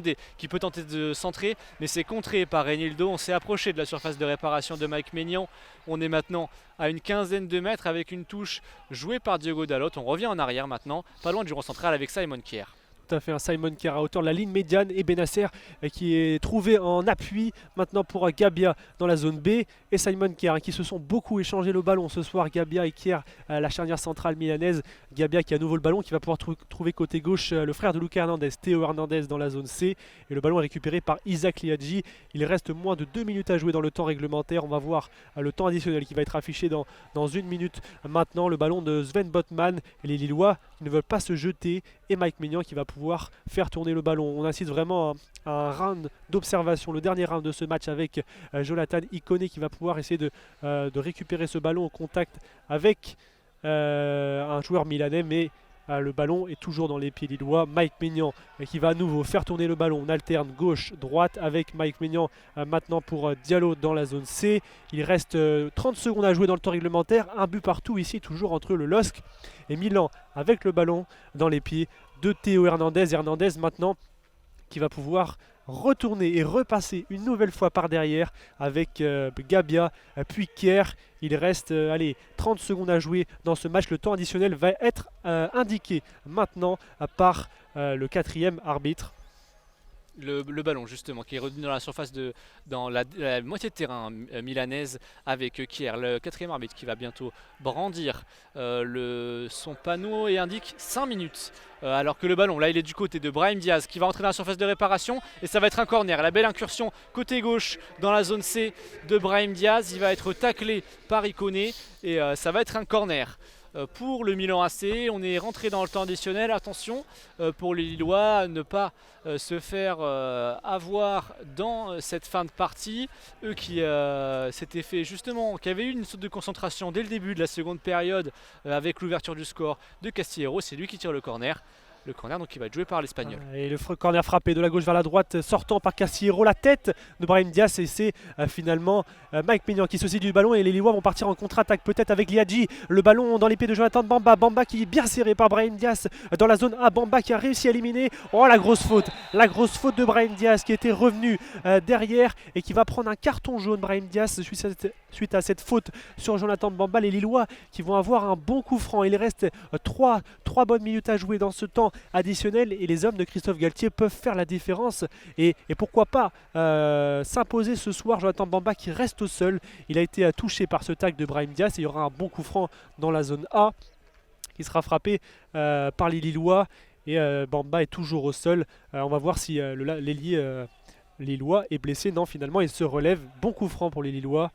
D qui peut tenter de centrer, mais c'est contré par Reinildo. On s'est approché de la surface de réparation de Mike Maignan. On est maintenant à une quinzaine de mètres avec une touche jouée par Diogo Dalot. On revient en arrière maintenant, pas loin du rond central avec Simon Kjær. Tout à fait, un Simon Kjær à hauteur de la ligne médiane et Bennacer qui est trouvé en appui maintenant pour Gabbia dans la zone B, et Simon Kjær qui se sont beaucoup échangé le ballon ce soir. Gabbia et Kjær, la charnière centrale milanaise. Gabbia qui a à nouveau le ballon, qui va pouvoir trouver côté gauche le frère de Lucas Hernandez, Théo Hernandez dans la zone C, et le ballon est récupéré par Isaac Liadji. Il reste moins de 2 minutes à jouer dans le temps réglementaire. On va voir le temps additionnel qui va être affiché dans 1 minute maintenant. Le ballon de Sven Botman et les Lillois qui ne veulent pas se jeter, et Mike Maignan qui va pouvoir faire tourner le ballon. On assiste vraiment à un round d'observation, le dernier round de ce match avec Jonathan Ikoné qui va pouvoir essayer de récupérer ce ballon au contact avec un joueur milanais, mais le ballon est toujours dans les pieds lillois. Mike Maignan qui va à nouveau faire tourner le ballon. On alterne gauche-droite avec Mike Maignan maintenant pour Diallo dans la zone C. Il reste 30 secondes à jouer dans le temps réglementaire. Un but partout ici, toujours entre le LOSC et Milan, avec le ballon dans les pieds de Théo Hernandez. Hernandez maintenant qui va pouvoir retourner et repasser une nouvelle fois par derrière avec Gabbia puis Kjær. Il reste 30 secondes à jouer dans ce match. Le temps additionnel va être indiqué maintenant par le quatrième arbitre. Le ballon justement qui est revenu dans la surface dans la moitié de terrain milanaise avec Kier, le quatrième arbitre qui va bientôt brandir son panneau et indique 5 minutes. Alors que le ballon là il est du côté de Brahim Diaz qui va entrer dans la surface de réparation et ça va être un corner. La belle incursion côté gauche dans la zone C de Brahim Diaz, il va être taclé par Ikoné et ça va être un corner. Pour le Milan AC, on est rentré dans le temps additionnel. Attention pour les Lillois à ne pas se faire avoir dans cette fin de partie. Eux qui s'étaient fait justement, qui avaient eu une sorte de concentration dès le début de la seconde période avec l'ouverture du score de Castillero. C'est lui qui tire le corner. Le corner donc qui va être joué par l'Espagnol. Et le corner frappé de la gauche vers la droite, sortant par Castillero, la tête de Brahim Diaz. Et c'est finalement Mike Maignan qui se saisit du ballon. Et les Lillois vont partir en contre-attaque peut-être avec Liadji. Le ballon dans les pieds de Jonathan Bamba. Bamba qui est bien serré par Brahim Diaz dans la zone A. Bamba qui a réussi à éliminer. Oh la grosse faute. La grosse faute de Brahim Diaz qui était revenu derrière et qui va prendre un carton jaune. Brahim Diaz suite à cette faute sur Jonathan Bamba. Les Lillois qui vont avoir un bon coup franc. Il reste 3 bonnes minutes à jouer dans ce temps additionnel et les hommes de Christophe Galtier peuvent faire la différence et pourquoi pas s'imposer ce soir. Jonathan Bamba qui reste au sol, il a été touché par ce tacle de Brahim Diaz et il y aura un bon coup franc dans la zone A qui sera frappé par les Lillois et Bamba est toujours au sol. On va voir si l'ailier Lillois est blessé. Non, finalement il se relève. Bon coup franc pour les Lillois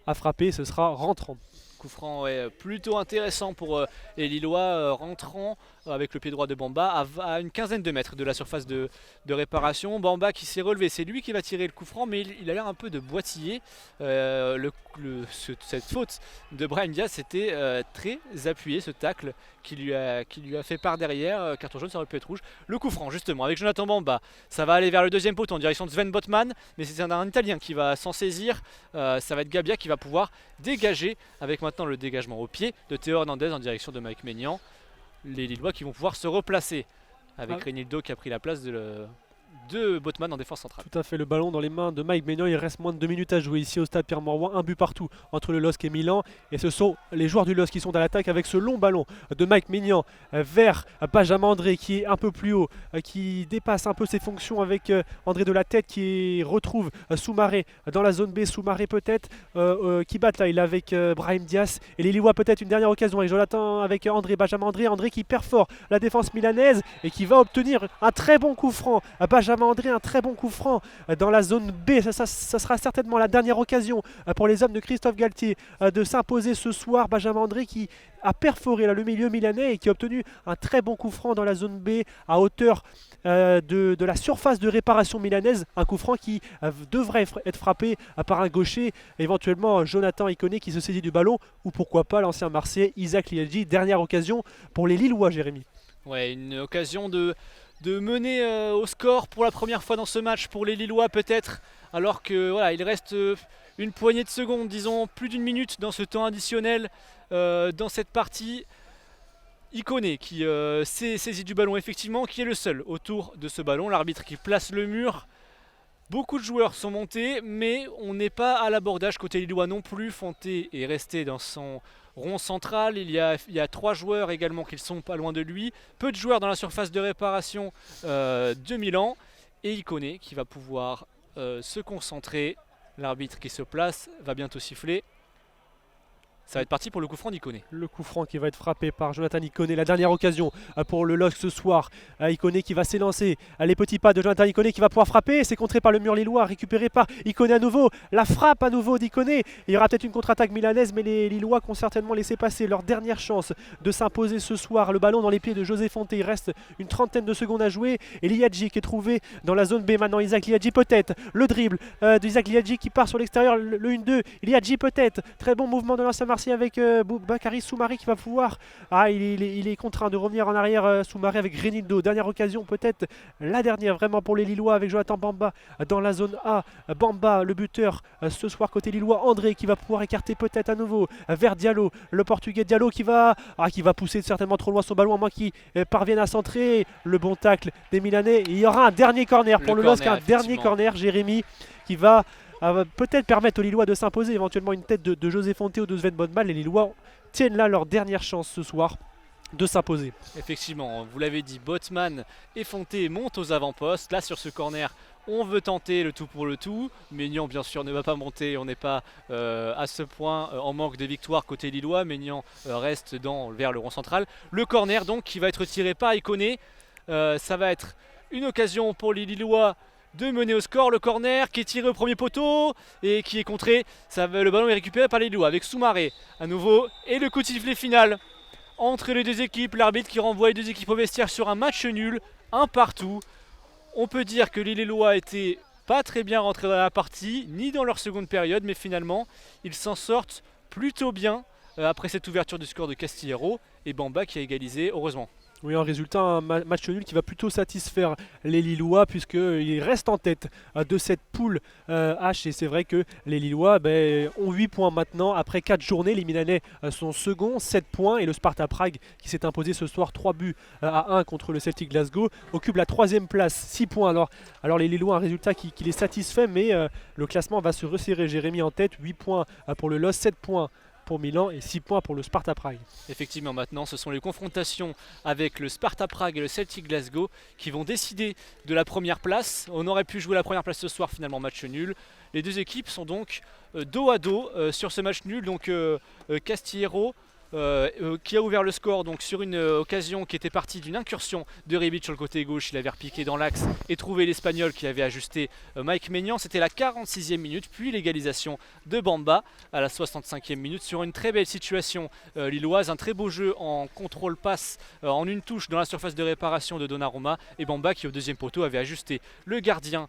à frapper, ce sera rentrant. Coup franc plutôt intéressant pour les Lillois rentrant avec le pied droit de Bamba à une quinzaine de mètres de la surface de réparation. Bamba qui s'est relevé, c'est lui qui va tirer le coup franc mais il a l'air un peu de boitiller. Cette faute de Brahim Diaz c'était très appuyé, ce tacle qui lui a fait par derrière. Carton jaune, ça aurait pu être rouge. Le coup franc justement avec Jonathan Bamba, ça va aller vers le deuxième poteau en direction de Sven Botman, mais c'est un Italien qui va s'en saisir. Ça va être Gabbia qui va pouvoir dégager avec maintenant le dégagement au pied de Théo Hernandez en direction de Mike Maignan. Les Lillois qui vont pouvoir se replacer avec Reinildo qui a pris la place de Botman en défense centrale. Tout à fait, le ballon dans les mains de Mike Maignan. Il reste moins de 2 minutes à jouer ici au stade Pierre-Mauroy. Un but partout entre le LOSC et Milan. Et ce sont les joueurs du LOSC qui sont à l'attaque avec ce long ballon de Mike Maignan vers Benjamin André qui est un peu plus haut, qui dépasse un peu ses fonctions avec André de la Tête qui retrouve Soumaré dans la zone B. Soumaré peut-être qui bataille avec Brahim Diaz. Et les Lillois peut-être une dernière occasion avec Jonathan, avec André, Benjamin André qui perfore la défense milanaise et qui va obtenir un très bon coup franc. Benjamin André, un très bon coup franc dans la zone B. Ça sera certainement la dernière occasion pour les hommes de Christophe Galtier de s'imposer ce soir. Benjamin André qui a perforé le milieu milanais et qui a obtenu un très bon coup franc dans la zone B à hauteur de la surface de réparation milanaise. Un coup franc qui devrait être frappé par un gaucher, éventuellement Jonathan Ikoné qui se saisit du ballon ou pourquoi pas l'ancien Marseillais Isaac Liadji. Dernière occasion pour les Lillois, Jérémy. Ouais, une occasion de mener au score pour la première fois dans ce match pour les Lillois peut-être, alors que voilà, il reste une poignée de secondes, disons plus d'une minute dans ce temps additionnel dans cette partie. Ikoné qui s'est saisi du ballon effectivement, qui est le seul autour de ce ballon, l'arbitre qui place le mur. Beaucoup de joueurs sont montés, mais on n'est pas à l'abordage côté Lillois non plus. Fonté est resté dans son rond central. Il y a 3 joueurs également qui sont pas loin de lui. Peu de joueurs dans la surface de réparation de Milan. Et Ikoné qui va pouvoir se concentrer. L'arbitre qui se place va bientôt siffler. Ça va être parti pour le coup franc d'Ikoné. Le coup franc qui va être frappé par Jonathan Ikoné. La dernière occasion pour le LOSC ce soir. Ikoné qui va s'élancer. Les petits pas de Jonathan Ikoné qui va pouvoir frapper. C'est contré par le mur lillois, récupéré par Ikoné à nouveau. La frappe à nouveau d'Ikoné. Il y aura peut-être une contre-attaque milanaise, mais les Lillois qui ont certainement laissé passer leur dernière chance de s'imposer ce soir. Le ballon dans les pieds de José Fonté. Il reste une trentaine de secondes à jouer. Et Liadji qui est trouvé dans la zone B maintenant. Isaac Liadji peut-être. Le dribble d'Isaac Liadji qui part sur l'extérieur. Le 1-2. Liadji peut-être. Très bon mouvement de l'ancien Marseille avec Bakary Soumaré qui va pouvoir. Il est contraint de revenir en arrière. Soumaré avec Reinildo. Dernière occasion, peut-être la dernière vraiment pour les Lillois avec Jonathan Bamba dans la zone A. Bamba, le buteur ce soir côté Lillois. André qui va pouvoir écarter peut-être à nouveau vers Diallo. Le Portugais Diallo qui va pousser certainement trop loin son ballon à moins qu'il parvienne à centrer. Le bon tacle des Milanais. Et il y aura un dernier corner pour le LOSC. Un dernier corner, Jérémy, qui va peut-être permettre aux Lillois de s'imposer, éventuellement une tête de José Fonté ou de Sven Botman. Les Lillois tiennent là leur dernière chance ce soir de s'imposer. Effectivement, vous l'avez dit, Botman et Fonté montent aux avant-postes. Là, sur ce corner, on veut tenter le tout pour le tout. Maignan, bien sûr, ne va pas monter. On n'est pas à ce point en manque de victoire côté lillois. Maignan reste vers le rond central. Le corner, donc, qui va être tiré par Iconé. Ça va être une occasion pour les Lillois de mener au score. Le corner qui est tiré au premier poteau et qui est contré. Le ballon est récupéré par les Lillois avec Soumaré à nouveau. Et le coup de sifflet final entre les deux équipes, l'arbitre qui renvoie les deux équipes au vestiaire sur un match nul, un partout. On peut dire que les Lillois étaient pas très bien rentrés dans la partie, ni dans leur seconde période, mais finalement, ils s'en sortent plutôt bien après cette ouverture du score de Castillero et Bamba qui a égalisé, heureusement. Oui, un résultat, un match nul qui va plutôt satisfaire les Lillois puisqu'ils restent en tête de cette poule H. Et c'est vrai que les Lillois ont 8 points maintenant. Après 4 journées, les Milanais sont seconds, 7 points. Et le Sparta Prague, qui s'est imposé ce soir 3 buts à 1 contre le Celtic Glasgow, occupe la 3e place, 6 points. Alors les Lillois, un résultat qui les satisfait, mais le classement va se resserrer. Jérémy en tête, 8 points pour le LOS, 7 points pour Milan et 6 points pour le Sparta Prague. Effectivement, maintenant ce sont les confrontations avec le Sparta Prague et le Celtic Glasgow qui vont décider de la première place. On aurait pu jouer la première place ce soir, finalement match nul. Les deux équipes sont donc dos à dos sur ce match nul. Donc Castillero qui a ouvert le score donc sur une occasion qui était partie d'une incursion de Rebic sur le côté gauche. Il avait repiqué dans l'axe et trouvé l'Espagnol qui avait ajusté Mike Maignan. C'était la 46e minute, puis l'égalisation de Bamba à la 65e minute sur une très belle situation lilloise. Un très beau jeu en contrôle-passe en une touche dans la surface de réparation de Donnarumma, et Bamba qui au deuxième poteau avait ajusté le gardien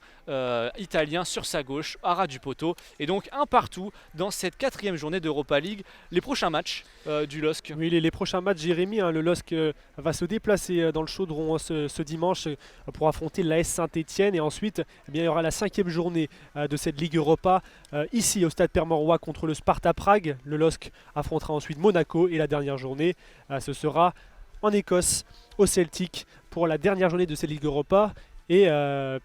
italien sur sa gauche à ras du poteau. Et donc un partout dans cette 4e journée d'Europa League. Les prochains matchs du LOSC. Oui, les prochains matchs, Jérémy, le LOSC va se déplacer dans le Chaudron ce dimanche pour affronter l'AS Saint-Etienne. Et ensuite, il y aura la 5e journée de cette Ligue Europa ici au Stade Permorois contre le Sparta Prague. Le LOSC affrontera ensuite Monaco et la dernière journée, ce sera en Écosse au Celtic pour la dernière journée de cette Ligue Europa. Et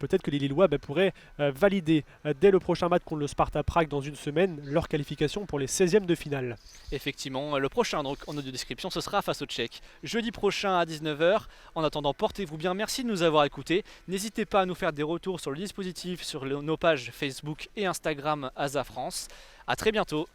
peut-être que les Lillois pourraient valider dès le prochain match contre le Sparta Prague dans une semaine leur qualification pour les 16e de finale. Effectivement, le prochain donc, en audio description, ce sera face au Tchèques. Jeudi prochain à 19h. En attendant, portez-vous bien. Merci de nous avoir écoutés. N'hésitez pas à nous faire des retours sur le dispositif, sur nos pages Facebook et Instagram ASA France. A très bientôt.